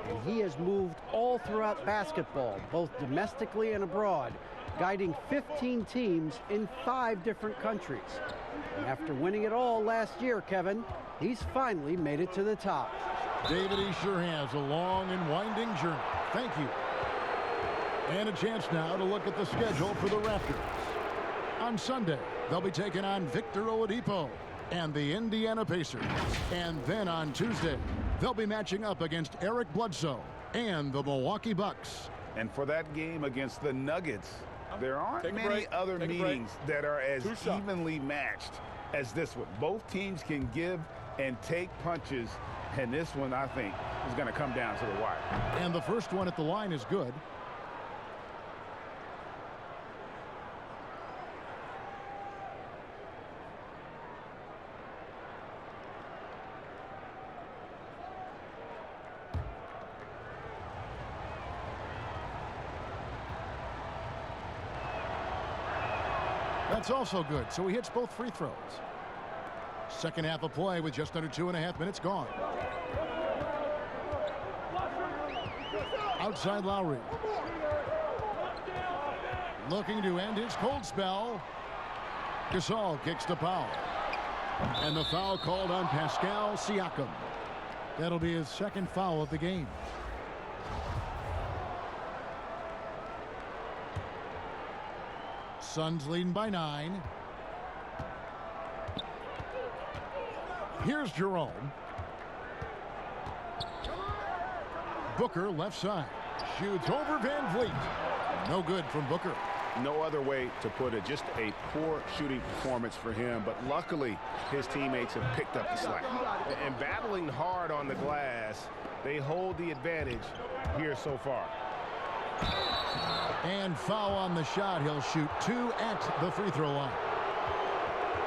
And he has moved all throughout basketball, both domestically and abroad, guiding 15 teams in 5 different countries. And after winning it all last year, Kevin, he's finally made it to the top. David, he sure has a long and winding journey. Thank you. And a chance now to look at the schedule for the Raptors. On Sunday, they'll be taking on Victor Oladipo and the Indiana Pacers. And then on Tuesday, they'll be matching up against Eric Bledsoe and the Milwaukee Bucks. And for that game against the Nuggets, there aren't many other meetings that are as evenly matched as this one. Both teams can give and take punches, and this one, I think, is going to come down to the wire. And the first one at the line is good. That's also good, so he hits both free throws. Second half of play with just under 2.5 minutes gone. Outside Lowry. Looking to end his cold spell. Gasol kicks to Powell. And the foul called on Pascal Siakam. That'll be his second foul of the game. Suns leading by 9. Here's Jerome. Booker left side. Shoots over Van Vliet. No good from Booker. No other way to put it. Just a poor shooting performance for him. But luckily, his teammates have picked up the slack. And battling hard on the glass, they hold the advantage here so far. And foul on the shot. He'll shoot 2 at the free throw line.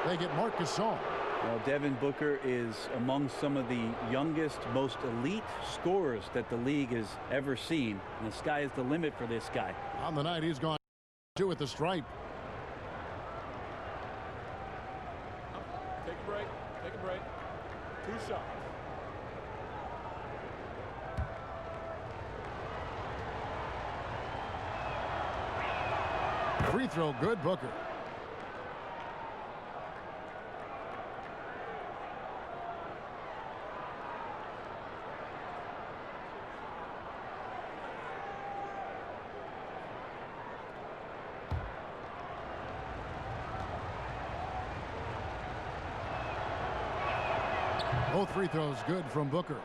They get Marc Gasol. Well, Devin Booker is among some of the youngest, most elite scorers that the league has ever seen. And the sky is the limit for this guy. On the night, he's gone 2 at the stripe. Take a break. Take a break. 2 shots. Free throw good, Booker. Both free throws good from Booker.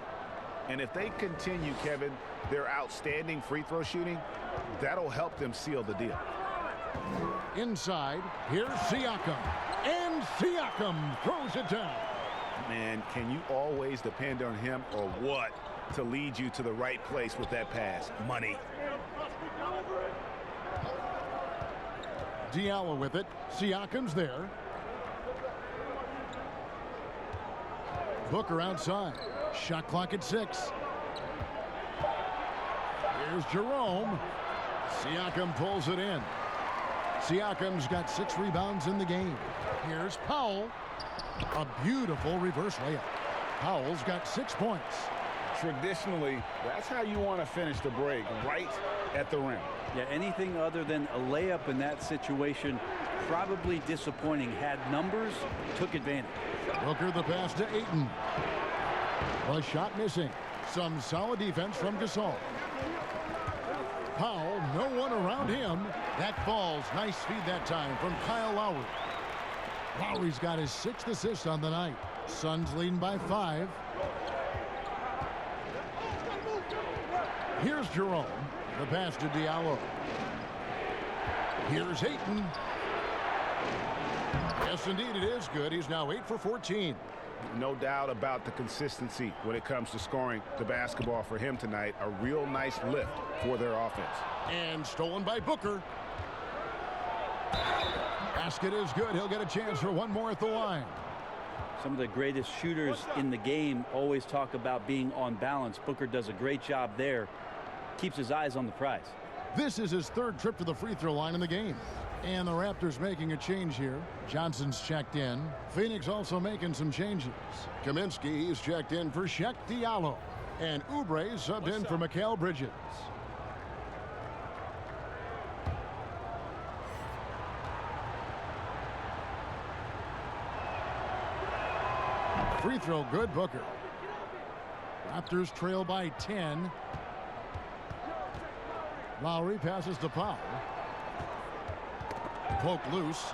And if they continue, Kevin, their outstanding free throw shooting, that'll help them seal the deal. Inside, here's Siakam. And Siakam throws it down. Man, can you always depend on him or what to lead you to the right place with that pass? Money. Diallo with it. Siakam's there. Booker outside. Shot clock at 6. Here's Jerome. Siakam pulls it in. Siakam's got 6 rebounds in the game. Here's Powell. A beautiful reverse layup. Powell's got 6 points. Traditionally, that's how you want to finish the break, right at the rim. Yeah, anything other than a layup in that situation, probably disappointing. Had numbers, took advantage. Booker the pass to Ayton. A shot missing. Some solid defense from Gasol. Powell, no one around him. That falls. Nice feed that time from Kyle Lowry. Lowry's got his 6th assist on the night. Suns leading by 5. Here's Jerome. The pass to Diallo. Here's Ayton. Yes, indeed, it is good. He's now 8 for 14. No doubt about the consistency when it comes to scoring the basketball for him tonight. A real nice lift for their offense. And stolen by Booker. Basket is good. He'll get a chance for one more at the line. Some of the greatest shooters in the game always talk about being on balance. Booker does a great job there. Keeps his eyes on the prize. This is his 3rd trip to the free throw line in the game. And the Raptors making a change here. Johnson's checked in. Phoenix also making some changes. Kaminsky is checked in for Shaq Diallo. And Oubre subbed in for Mikal Bridges. Free throw good, Booker. Raptors trail by 10. Lowry passes to Powell. Poke loose.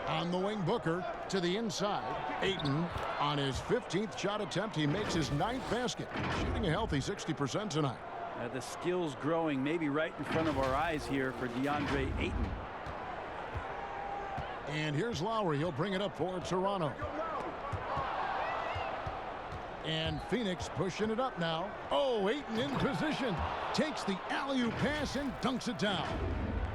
On the wing, Booker to the inside. Ayton on his 15th shot attempt. He makes his 9th basket. Shooting a healthy 60% tonight. The skills growing maybe right in front of our eyes here for DeAndre Ayton. And here's Lowry. He'll bring it up for Toronto. And Phoenix pushing it up now. Oh, Ayton in position. Takes the alley-oop pass and dunks it down.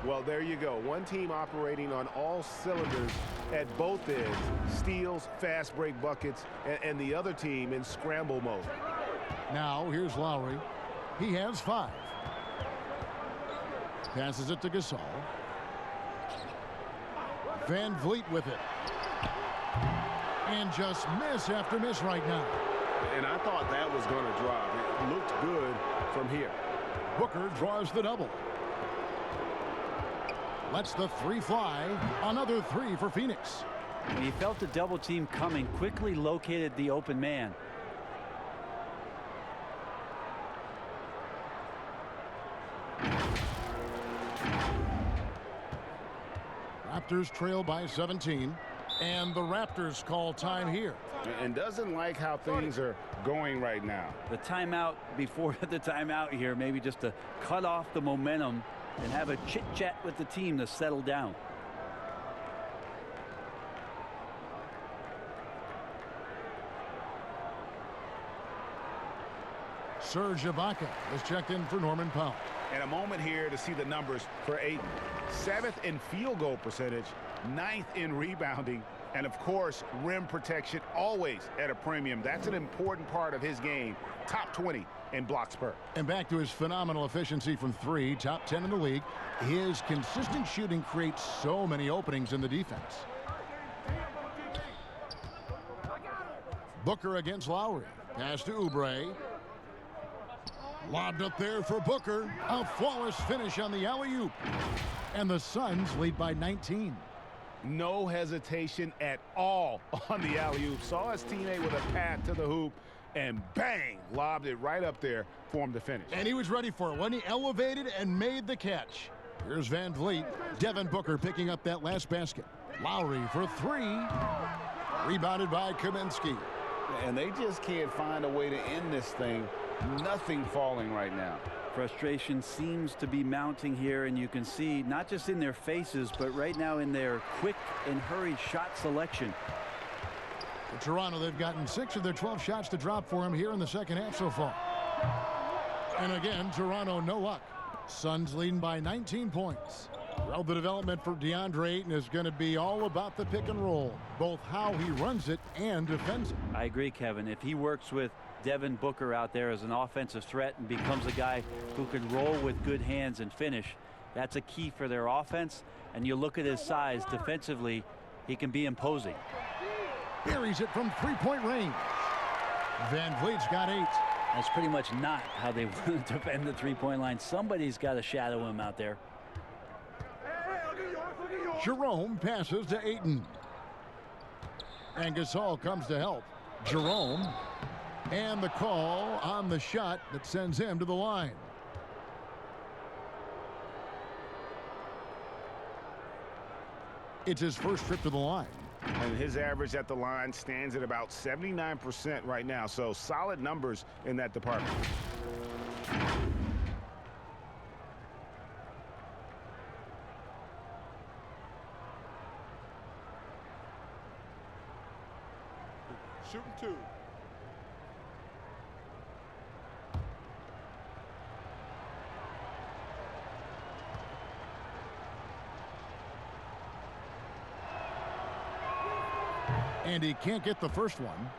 Well, there you go. One team operating on all cylinders at both ends. Steals, fast break buckets, and the other team in scramble mode. Now, here's Lowry. He has 5. Passes it to Gasol. Van Vliet with it. And just miss after miss right now. And I thought that was going to drop. It looked good from here. Booker draws the double. Lets the 3 fly. Another 3 for Phoenix. When he felt the double team coming, quickly located the open man. Raptors trail by 17. And the Raptors call time here. And doesn't like how things are going right now. The timeout before the timeout here, maybe just to cut off the momentum and have a chit-chat with the team to settle down. Serge Ibaka is checked in for Norman Powell. And a moment here to see the numbers for Ayton. 7th in field goal percentage, 9th in rebounding, and of course, rim protection always at a premium. That's an important part of his game. Top 20 in blocks per. And back to his phenomenal efficiency from 3, top 10 in the league. His consistent shooting creates so many openings in the defense. Booker against Lowry. Pass to Oubre. Lobbed up there for Booker. A flawless finish on the alley-oop. And the Suns lead by 19. No hesitation at all on the alley-oop. Saw his teammate with a path to the hoop, and bang, lobbed it right up there for him to finish. And he was ready for it when he elevated and made the catch. Here's Van Vliet. Devin Booker picking up that last basket. Lowry for 3. Rebounded by Kaminsky. And they just can't find a way to end this thing. Nothing falling right now. Frustration seems to be mounting here, and you can see not just in their faces, but right now in their quick and hurried shot selection. For Toronto, they've gotten 6 of their 12 shots to drop for him here in the second half so far. And again, Toronto no luck. Suns leading by 19 points. Well, the development for DeAndre Ayton is going to be all about the pick and roll, both how he runs it and defends it. I agree, Kevin. If he works with Devin Booker out there as an offensive threat and becomes a guy who can roll with good hands and finish, that's a key for their offense. And you look at his size defensively, he can be imposing. Buries it from 3-point range. Van Vliet's got 8. That's pretty much not how they want to defend the 3-point line. Somebody's got to shadow him out there. Jerome passes to Ayton. And Gasol comes to help. Jerome. And the call on the shot that sends him to the line. It's his first trip to the line. And his average at the line stands at about 79% right now. So solid numbers in that department. Shooting 2. And he can't get the first one.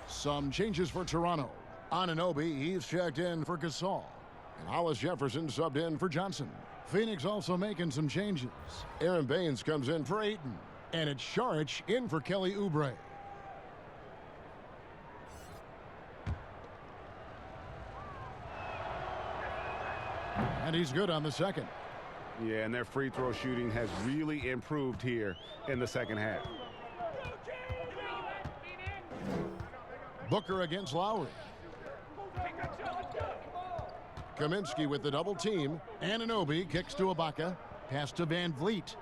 Some changes for Toronto. Anunoby, he's checked in for Gasol. And Hollis Jefferson subbed in for Johnson. Phoenix also making some changes. Aaron Baines comes in for Ayton. And it's Saric in for Kelly Oubre. And he's good on the second. Yeah, and their free throw shooting has really improved here in the second half. Booker against Lowry. Kaminsky with the double team. Anunoby kicks to Ibaka. Pass to Van Vliet.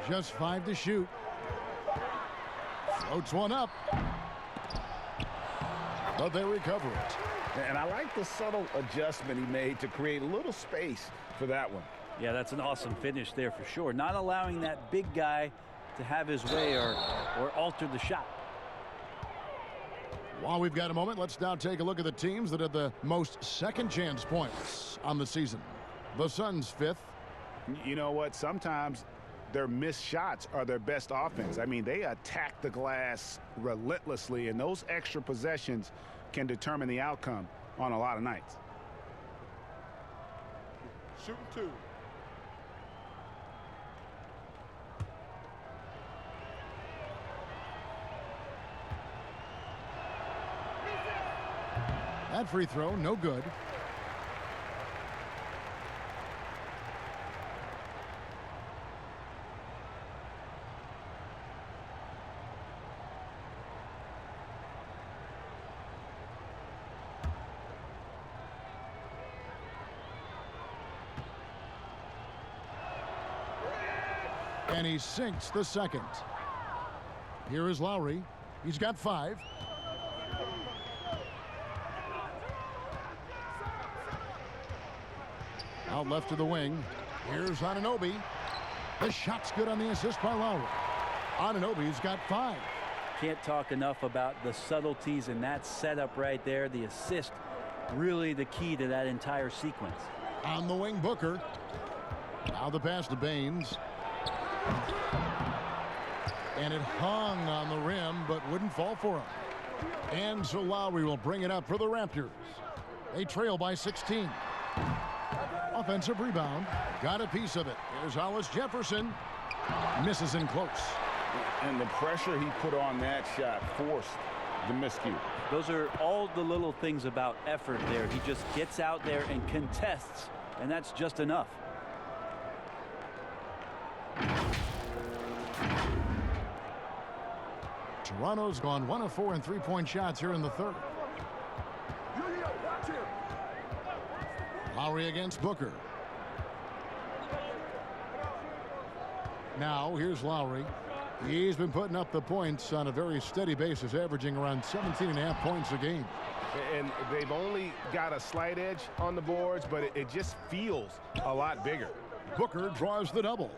Just 5 to shoot. Floats one up. But they recover it. And I like the subtle adjustment he made to create a little space for that one. Yeah, that's an awesome finish there for sure. Not allowing that big guy to have his way or alter the shot. While we've got a moment, let's now take a look at the teams that had the most second chance points on the season. The Suns 5th. You know what? Sometimes their missed shots are their best offense. I mean, they attack the glass relentlessly, and those extra possessions can determine the outcome on a lot of nights. Shooting 2. That free throw, no good. And he sinks the second. Here is Lowry. He's got 5. Out left to the wing. Here's Anunoby. The shot's good on the assist by Lowry. Anunoby's got 5. Can't talk enough about the subtleties in that setup right there. The assist, really the key to that entire sequence. On the wing, Booker. Now the pass to Baines. And it hung on the rim, but wouldn't fall for him. And so Lowry will bring it up for the Raptors. They trail by 16. Offensive rebound. Got a piece of it. Here's Hollis Jefferson. Misses in close. And the pressure he put on that shot forced the miscue. Those are all the little things about effort there. He just gets out there and contests, and that's just enough. Toronto's gone 1 of 4 in three-point shots here in the third. Lowry against Booker. Now here's Lowry. He's been putting up the points on a very steady basis, averaging around 17.5 points a game. And they've only got a slight edge on the boards, but it just feels a lot bigger. Booker draws the double.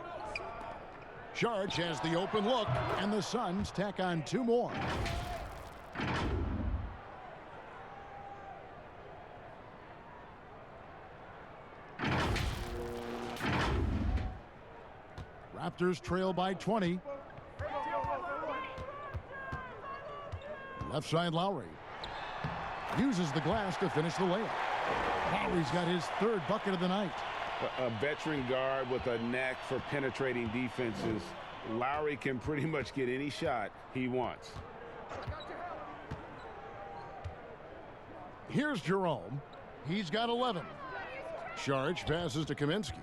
Saric has the open look, and the Suns tack on 2 more. Raptors trail by 20. Left side Lowry. Uses the glass to finish the layup. Lowry's got his 3rd bucket of the night. A veteran guard with a knack for penetrating defenses. Lowry can pretty much get any shot he wants. Here's Jerome. He's got 11. Saric passes to Kaminsky.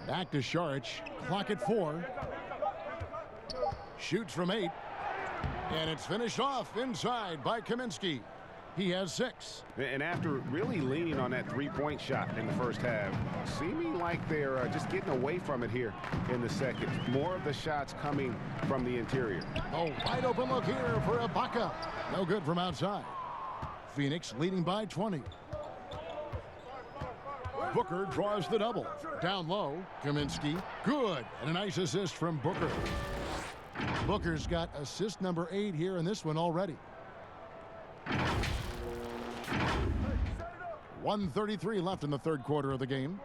Back to Saric. Clock at 4. Shoots from 8. And it's finished off inside by Kaminsky. He has 6. And after really leaning on that three-point shot in the first half, seeming like they're just getting away from it here in the second. More of the shots coming from the interior. Oh, wide open look here for Ibaka. No good from outside. Phoenix leading by 20. Booker draws the double. Down low, Kaminsky. Good. And a nice assist from Booker. Booker's got assist number 8 here in this one already. 1:33 left in the third quarter of the game.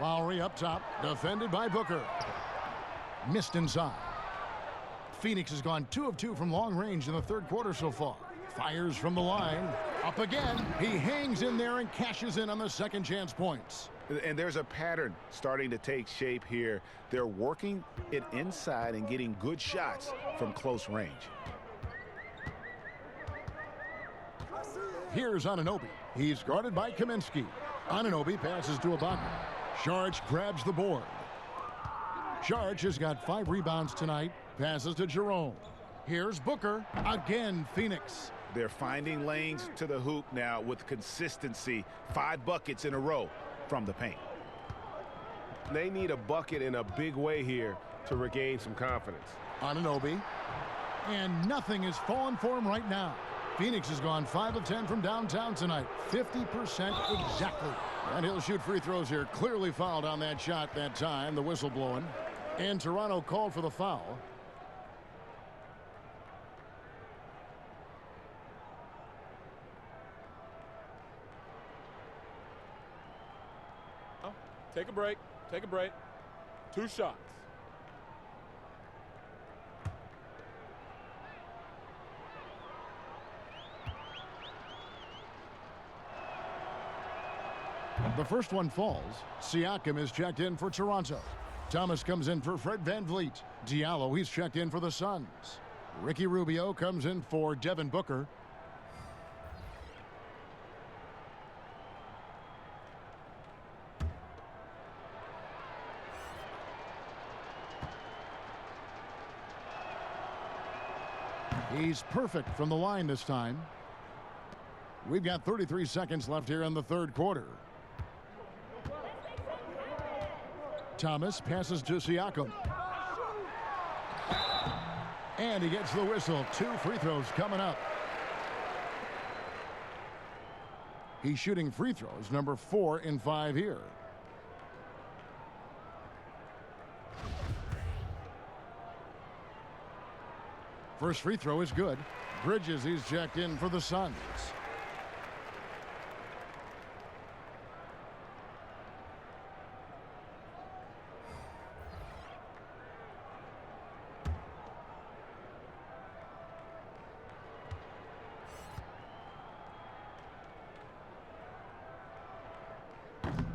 Lowry up top, defended by Booker. Missed inside. Phoenix has gone 2 of 2 from long range in the third quarter so far. Fires from the line. Up again. He hangs in there and cashes in on the second chance points. And there's a pattern starting to take shape here. They're working it inside and getting good shots from close range. Here's Anunoby. He's guarded by Kaminsky. Anunoby passes to Ibaka. Saric grabs the board. Saric has got 5 rebounds tonight. Passes to Jerome. Here's Booker. Again, Phoenix. They're finding lanes to the hoop now with consistency. 5 buckets in a row from the paint. They need a bucket in a big way here to regain some confidence. Anunoby. And nothing is falling for him right now. Phoenix has gone 5 of 10 from downtown tonight. 50% exactly. And he'll shoot free throws here. Clearly fouled on that shot that time. The whistle blowing. And Toronto called for the foul. Take a break. Take a break. 2 shots. The first one falls. Siakam is checked in for Toronto. Thomas comes in for Fred VanVleet. Diallo, he's checked in for the Suns. Ricky Rubio comes in for Devin Booker. He's perfect from the line this time. We've got 33 seconds left here in the third quarter. Thomas passes to Siakam. And he gets the whistle. 2 free throws coming up. He's shooting free throws, number 4 in 5 here. First free throw is good. Bridges, he's checked in for the Suns.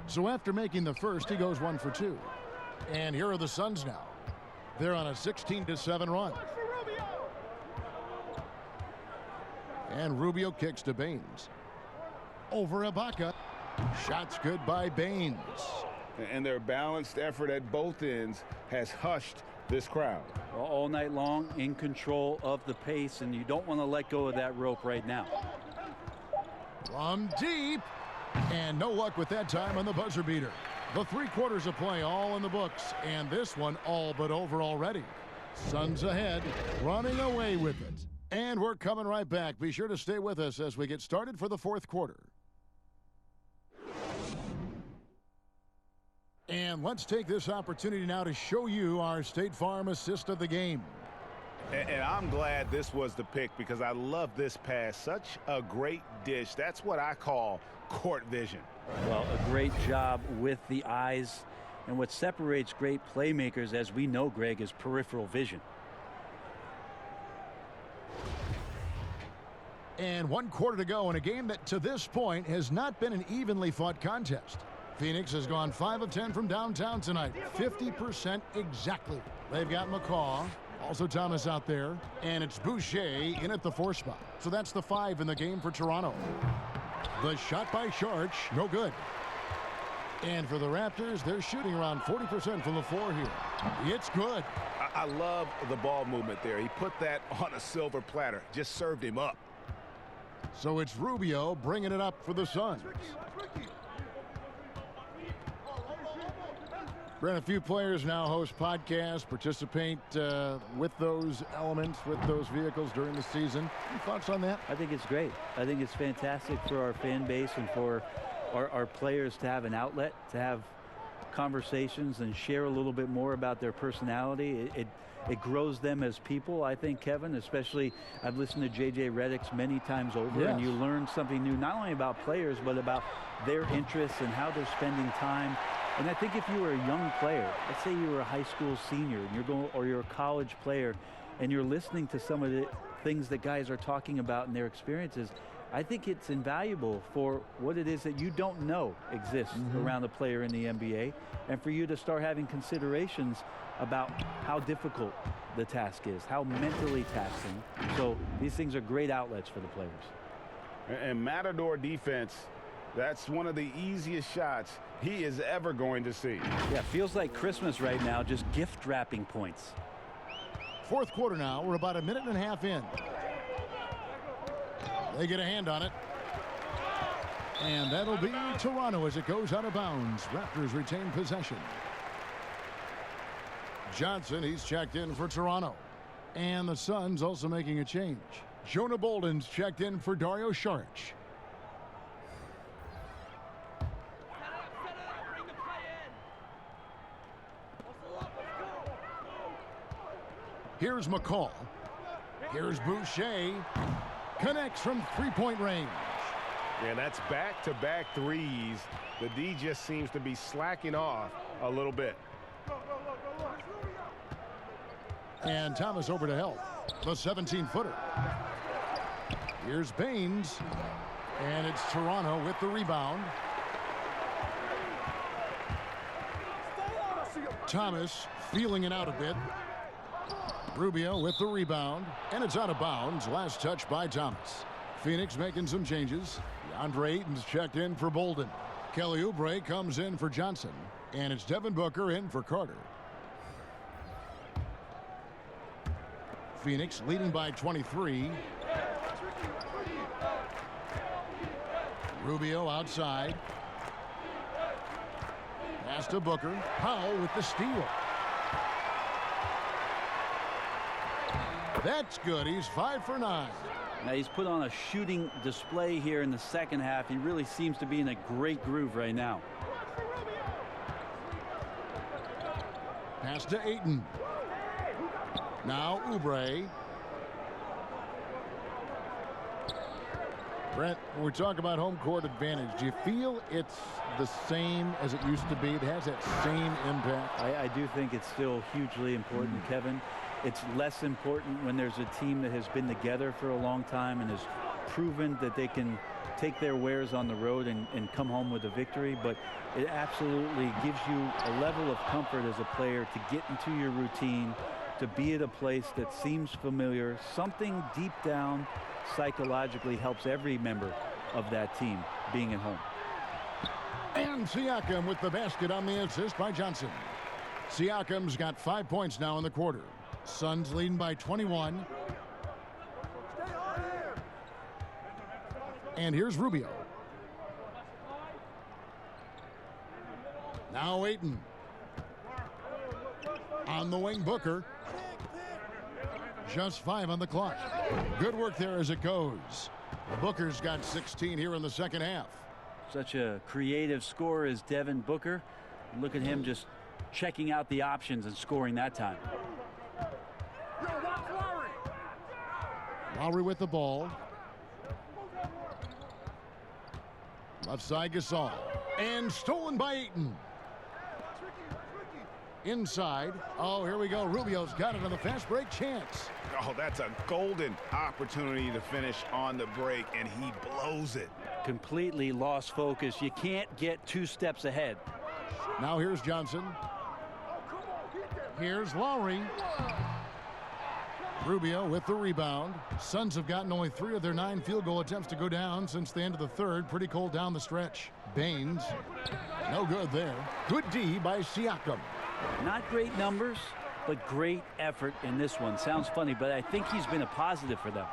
So after making the first, he goes 1 for 2. And here are the Suns now. They're on a 16-7 run. And Rubio kicks to Baines. Over Ibaka. Shots good by Baines. And their balanced effort at both ends has hushed this crowd. All night long, in control of the pace, and you don't want to let go of that rope right now. From deep. And no luck with that time on the buzzer beater. The 3 quarters of play all in the books, and this one all but over already. Suns ahead, running away with it. And we're coming right back. Be sure to stay with us as we get started for the 4th quarter. And let's take this opportunity now to show you our State Farm assist of the game. And I'm glad this was the pick because I love this pass. Such a great dish. That's what I call court vision. Well, a great job with the eyes. And what separates great playmakers, as we know, Greg, is peripheral vision. And 1 quarter to go in a game that to this point has not been an evenly fought contest. Phoenix has gone 5 of 10 from downtown tonight. 50% exactly. They've got McCaw. Also Thomas out there. And it's Boucher in at the 4 spot. So that's the 5 in the game for Toronto. The shot by Sharch, no good. And for the Raptors, they're shooting around 40% from the floor here. It's good. I love the ball movement there. He put that on a silver platter. Just served him up. So it's Rubio bringing it up for the Suns. Brent, a few players now host podcasts, participate with those elements, with those vehicles during the season. Any thoughts on that? I think it's great. I think it's fantastic for our fan base and for our players to have an outlet, to have conversations and share a little bit more about their personality. It grows them as people, I think, Kevin, especially I've listened to J.J. Redick's many times over, yes. And you learn something new, not only about players, but about their interests and how they're spending time. And I think if you were a young player, let's say you were a high school senior, and you're a college player, and you're listening to some of the things that guys are talking about in their experiences, I think it's invaluable for what it is that you don't know exists around a player in the NBA, and for you to start having considerations about how difficult the task is, how mentally taxing. So these things are great outlets for the players. And Matador defense, that's one of the easiest shots he is ever going to see. Yeah, feels like Christmas right now, just gift wrapping points. 4th quarter now. We're about a minute and a half in. They get a hand on it. And that'll be Toronto as it goes out of bounds. Raptors retain possession. Johnson, he's checked in for Toronto. And the Suns also making a change. Jonah Bolden's checked in for Dario Saric. Here's McCall. Here's Boucher. Connects from 3-point range. And that's back-to-back threes. The D just seems to be slacking off a little bit. And Thomas over to help. The 17-footer. Here's Baines. And it's Toronto with the rebound. Thomas feeling it out a bit. Rubio with the rebound. And it's out of bounds. Last touch by Thomas. Phoenix making some changes. DeAndre Ayton's checked in for Bolden. Kelly Oubre comes in for Johnson. And it's Devin Booker in for Carter. Phoenix leading by 23. Rubio outside. Pass to Booker. Powell with the steal. That's good. He's 5 for 9. Now he's put on a shooting display here in the second half. He really seems to be in a great groove right now. Pass to Ayton. Now Oubre. Brent, when we talk about home court advantage, do you feel it's the same as it used to be? It has that same impact? I do think it's still hugely important, Kevin. It's less important when there's a team that has been together for a long time and has proven that they can take their wares on the road and come home with a victory. But it absolutely gives you a level of comfort as a player to get into your routine, to be at a place that seems familiar. Something deep down psychologically helps every member of that team being at home. And Siakam with the basket on the assist by Johnson. Siakam's got 5 points now in the quarter. Suns leading by 21. And here's Rubio. Now Ayton. On the wing, Booker. Just 5 on the clock. Good work there as it goes. Booker's got 16 here in the second half. Such a creative scorer as Devin Booker. Look at him just checking out the options and scoring that time. Lowry with the ball. Left side Gasol. And stolen by Ayton. Inside. Oh, here we go. Rubio's got it on the fast break chance. Oh, that's a golden opportunity to finish on the break, and he blows it. Completely lost focus. You can't get 2 steps ahead. Now here's Johnson. Here's Lowry. Rubio with the rebound. Suns have gotten only 3 of their 9 field goal attempts to go down since the end of the third. Pretty cold down the stretch. Baines. No good there. Good D by Siakam. Not great numbers, but great effort in this one. Sounds funny, but I think he's been a positive for them.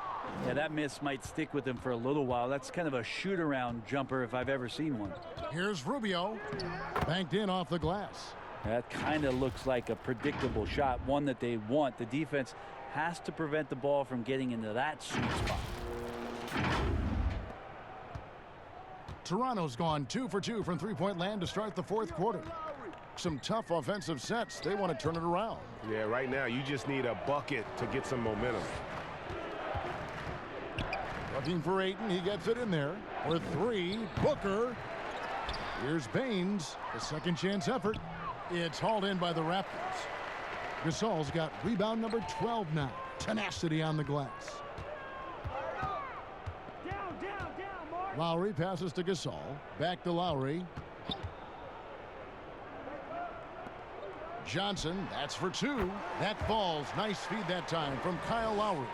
Yeah, that miss might stick with him for a little while. That's kind of a shoot-around jumper if I've ever seen one. Here's Rubio. Banked in off the glass. That kind of looks like a predictable shot, one that they want. The defense has to prevent the ball from getting into that sweet spot. Toronto's gone 2 for 2 from three-point land to start the fourth quarter. Some tough offensive sets. They want to turn it around. Yeah, right now you just need a bucket to get some momentum. Looking for Ayton. He gets it in there. For 3, Booker. Here's Baines. The second chance effort. It's hauled in by the Raptors. Gasol's got rebound number 12 now. Tenacity on the glass. Lowry passes to Gasol. Back to Lowry. Johnson, that's for 2. That falls. Nice feed that time from Kyle Lowry.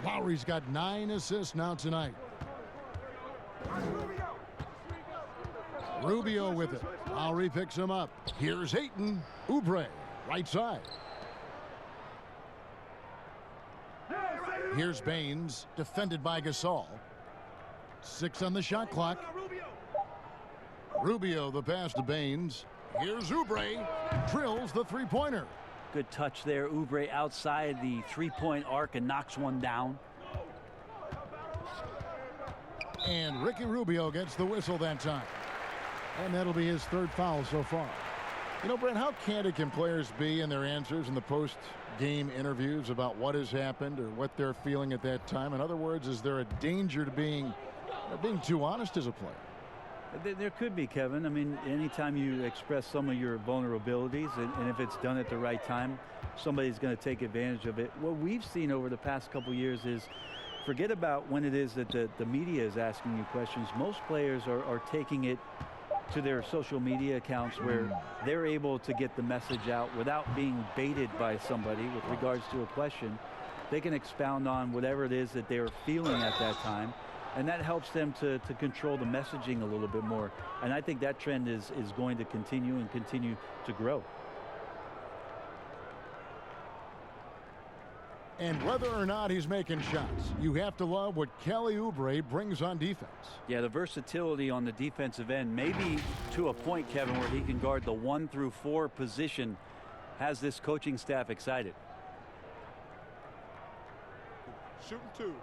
Lowry's got 9 assists now tonight. Rubio with it. Lowry picks him up. Here's Ayton. Oubre, right side. Here's Baines, defended by Gasol. 6 on the shot clock. Rubio the pass to Baines. Here's Oubre. Drills the three-pointer. Good touch there. Oubre outside the three-point arc and knocks one down. And Ricky Rubio gets the whistle that time. And that'll be his 3rd foul so far. You know, Brent, how candid can players be in their answers in the post-game interviews about what has happened or what they're feeling at that time? In other words, is there a danger to being too honest as a player? There could be, Kevin. I mean, anytime you express some of your vulnerabilities, and if it's done at the right time, somebody's going to take advantage of it. What we've seen over the past couple years is, forget about when it is that the media is asking you questions. Most players are taking it to their social media accounts where they're able to get the message out without being baited by somebody with regards to a question. They can expound on whatever it is that they're feeling at that time. And that helps them to control the messaging a little bit more. And I think that trend is going to continue and continue to grow. And whether or not he's making shots, you have to love what Kelly Oubre brings on defense. Yeah, the versatility on the defensive end, maybe to a point, Kevin, where he can guard the 1 through 4 position, has this coaching staff excited. Shooting 2.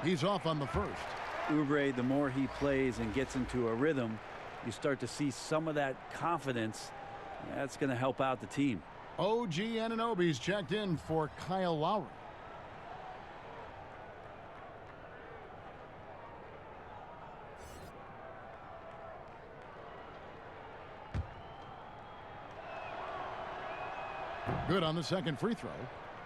He's off on the first. Oubre, the more he plays and gets into a rhythm, you start to see some of that confidence. That's going to help out the team. OG Anunoby's checked in for Kyle Lowry. Good on the second free throw.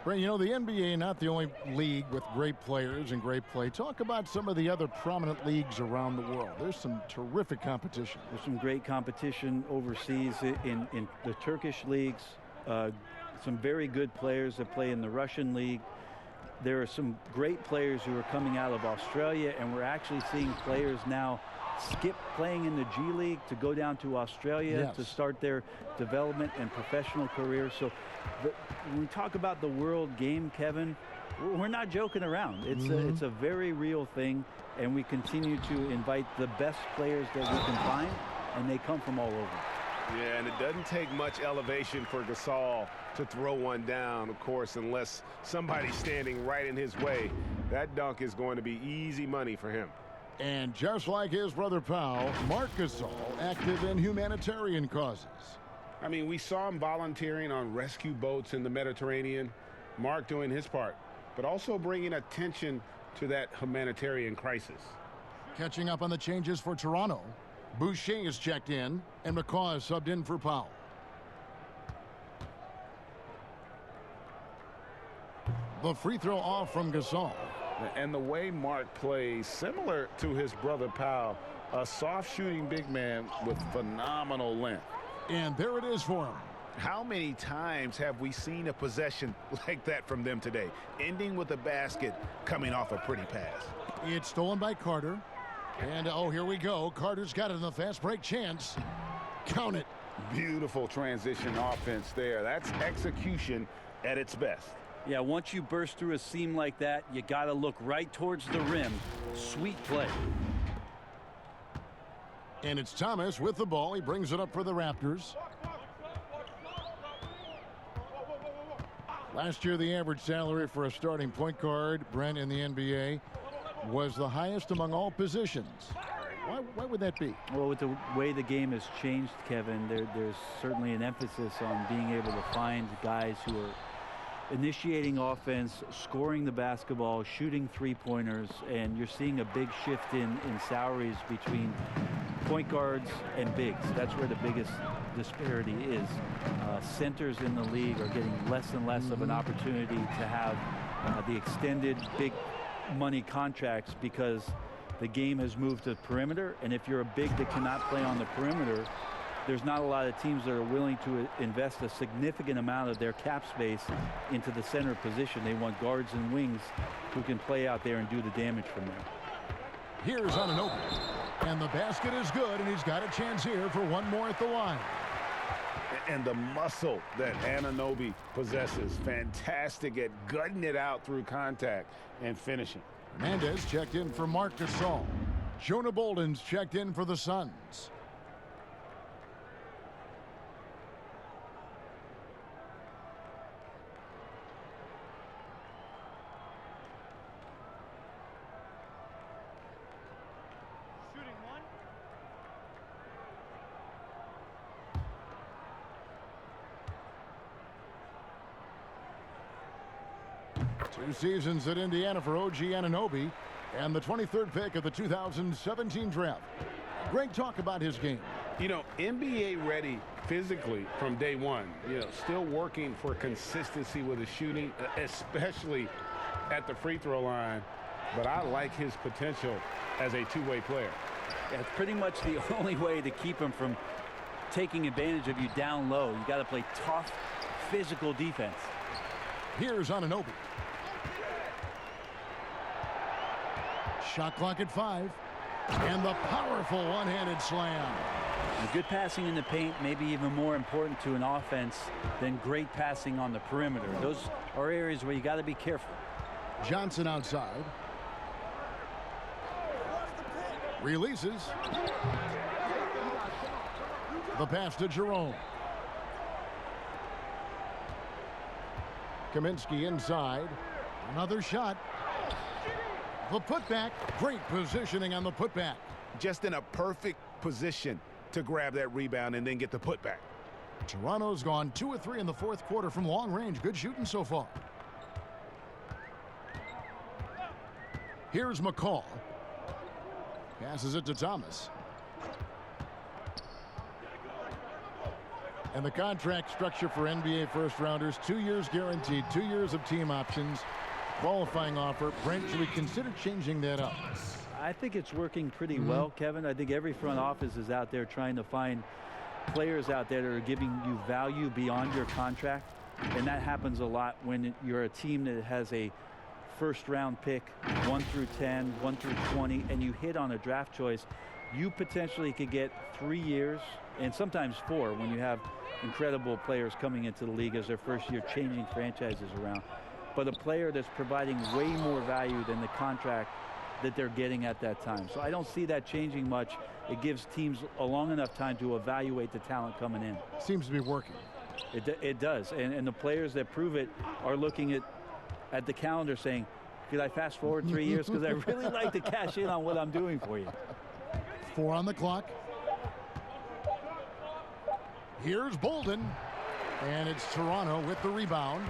Brent, you know, the NBA not the only league with great players and great play. Talk about some of the other prominent leagues around the world. There's some terrific competition. There's some great competition overseas in the Turkish leagues. Some very good players that play in the Russian league. There are some great players who are coming out of Australia, and we're actually seeing players now skip playing in the G League to go down to Australia to start their development and professional careers. So when we talk about the world game, Kevin, we're not joking around. It's a very real thing, and we continue to invite the best players that we can find, and they come from all over. Yeah, and it doesn't take much elevation for Gasol to throw one down, of course, unless somebody's standing right in his way. That dunk is going to be easy money for him. And just like his brother Pau, Marc Gasol active in humanitarian causes. I mean, we saw him volunteering on rescue boats in the Mediterranean. Mark doing his part, but also bringing attention to that humanitarian crisis. Catching up on the changes for Toronto. Boucher is checked in, and McCaw is subbed in for Powell. The free throw off from Gasol. And the way Mark plays, similar to his brother Powell, a soft shooting big man with phenomenal length. And there it is for him. How many times have we seen a possession like that from them today, ending with a basket coming off a pretty pass? It's stolen by Carter. And, oh, here we go. Carter's got it in the fast break chance. Count it. Beautiful transition offense there. That's execution at its best. Yeah, once you burst through a seam like that, you got to look right towards the rim. Sweet play. And it's Thomas with the ball. He brings it up for the Raptors. Last year, the average salary for a starting point guard, Brent, in the NBA, was the highest among all positions. Why would that be? Well, with the way the game has changed, Kevin, there's certainly an emphasis on being able to find guys who are initiating offense, scoring the basketball, shooting three-pointers, and you're seeing a big shift in salaries between point guards and bigs. That's where the biggest disparity is. Centers in the league are getting less and less of an opportunity to have the extended big money contracts because the game has moved to perimeter, and if you're a big that cannot play on the perimeter, there's not a lot of teams that are willing to invest a significant amount of their cap space into the center position. They want guards and wings who can play out there and do the damage from there. Here's Anunoby, and the basket is good, and he's got a chance here for one more at the line. And the muscle that Anunoby possesses, fantastic at gutting it out through contact and finishing. Hernandez checked in for Marc Gasol. Jonah Bolden's checked in for the Suns. Two seasons at Indiana for OG Anunoby, and the 23rd pick of the 2017 draft. Greg, talk about his game. You know, NBA ready physically from day one. You know, still working for consistency with his shooting, especially at the free throw line. But I like his potential as a two-way player. Yeah, it's pretty much the only way to keep him from taking advantage of you down low. You got to play tough, physical defense. Here's Anunoby. Shot clock at 5. And the powerful one-handed slam. And good passing in the paint may be even more important to an offense than great passing on the perimeter. Those are areas where you got to be careful. Johnson outside. Releases. The pass to Jerome. Kaminsky inside. Another shot. The putback. Great positioning on the putback. Just in a perfect position to grab that rebound and then get the putback. Toronto's gone 2 of 3 in the fourth quarter from long range. Good shooting so far. Here's McCall. Passes it to Thomas. And the contract structure for NBA first-rounders, 2 years guaranteed, 2 years of team options, qualifying offer. Brent, should we consider changing that up? I think it's working pretty well, Kevin. I think every front office is out there trying to find players out there that are giving you value beyond your contract. And that happens a lot when you're a team that has a first-round pick, 1 through 10, 1 through 20, and you hit on a draft choice. You potentially could get 3 years and sometimes 4 when you have incredible players coming into the league as their first year, changing franchises around. But a player that's providing way more value than the contract that they're getting at that time. So I don't see that changing much. It gives teams a long enough time to evaluate the talent coming in. Seems to be working. It does. And the players that prove it are looking at the calendar saying, could I fast forward 3 years? Because I really like to cash in on what I'm doing for you. 4 on the clock. Here's Bolden. And it's Toronto with the rebound.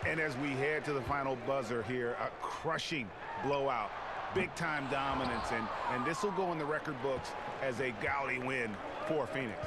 And as we head to the final buzzer here, a crushing blowout. Big-time dominance. And this will go in the record books as a gaudy win for Phoenix.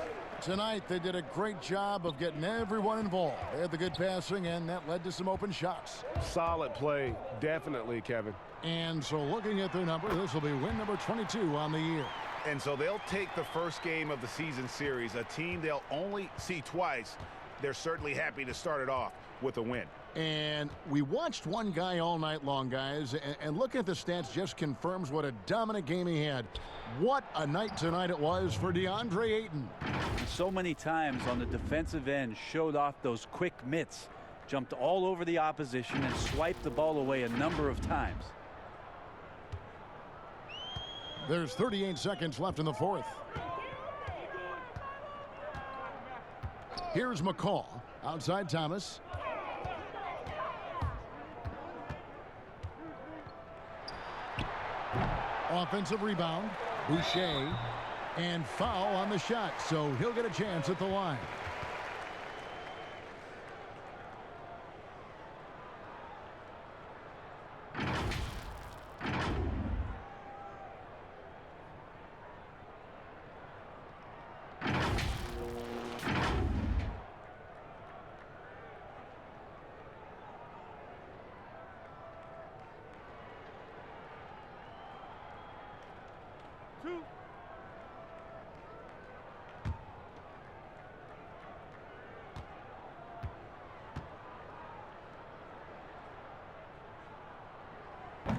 Tonight, they did a great job of getting everyone involved. They had the good passing, and that led to some open shots. Solid play, definitely, Kevin. And so looking at their number, this will be win number 22 on the year. And so they'll take the first game of the season series, a team they'll only see twice. They're certainly happy to start it off with a win. And we watched one guy all night long, guys, and looking at the stats just confirms what a dominant game he had. What a night tonight it was for DeAndre Ayton. So many times on the defensive end, showed off those quick mitts, jumped all over the opposition and swiped the ball away a number of times. There's 38 seconds left in the fourth. Here's McCall. Outside Thomas. Offensive rebound. Boucher. And foul on the shot, so he'll get a chance at the line.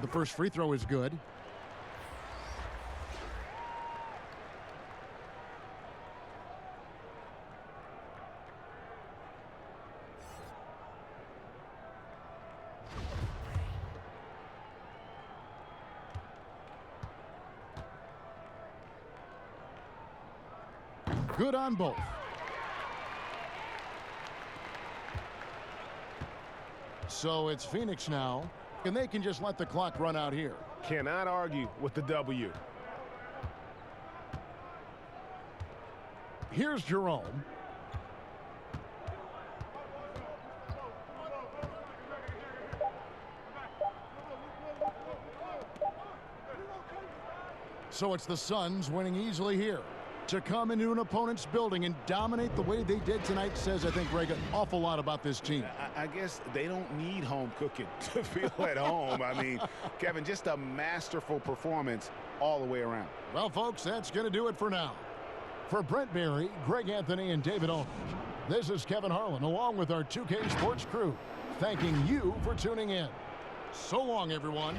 The first free throw is good. Good on both. So it's Phoenix now. And they can just let the clock run out here. Cannot argue with the W. Here's Jerome. So it's the Suns winning easily here. To come into an opponent's building and dominate the way they did tonight says, I think, Greg, an awful lot about this team. I guess they don't need home cooking to feel at home. I mean, Kevin, just a masterful performance all the way around. Well, folks, that's going to do it for now. For Brent Berry, Greg Anthony, and David Aldridge, this is Kevin Harlan, along with our 2K Sports crew, thanking you for tuning in. So long, everyone.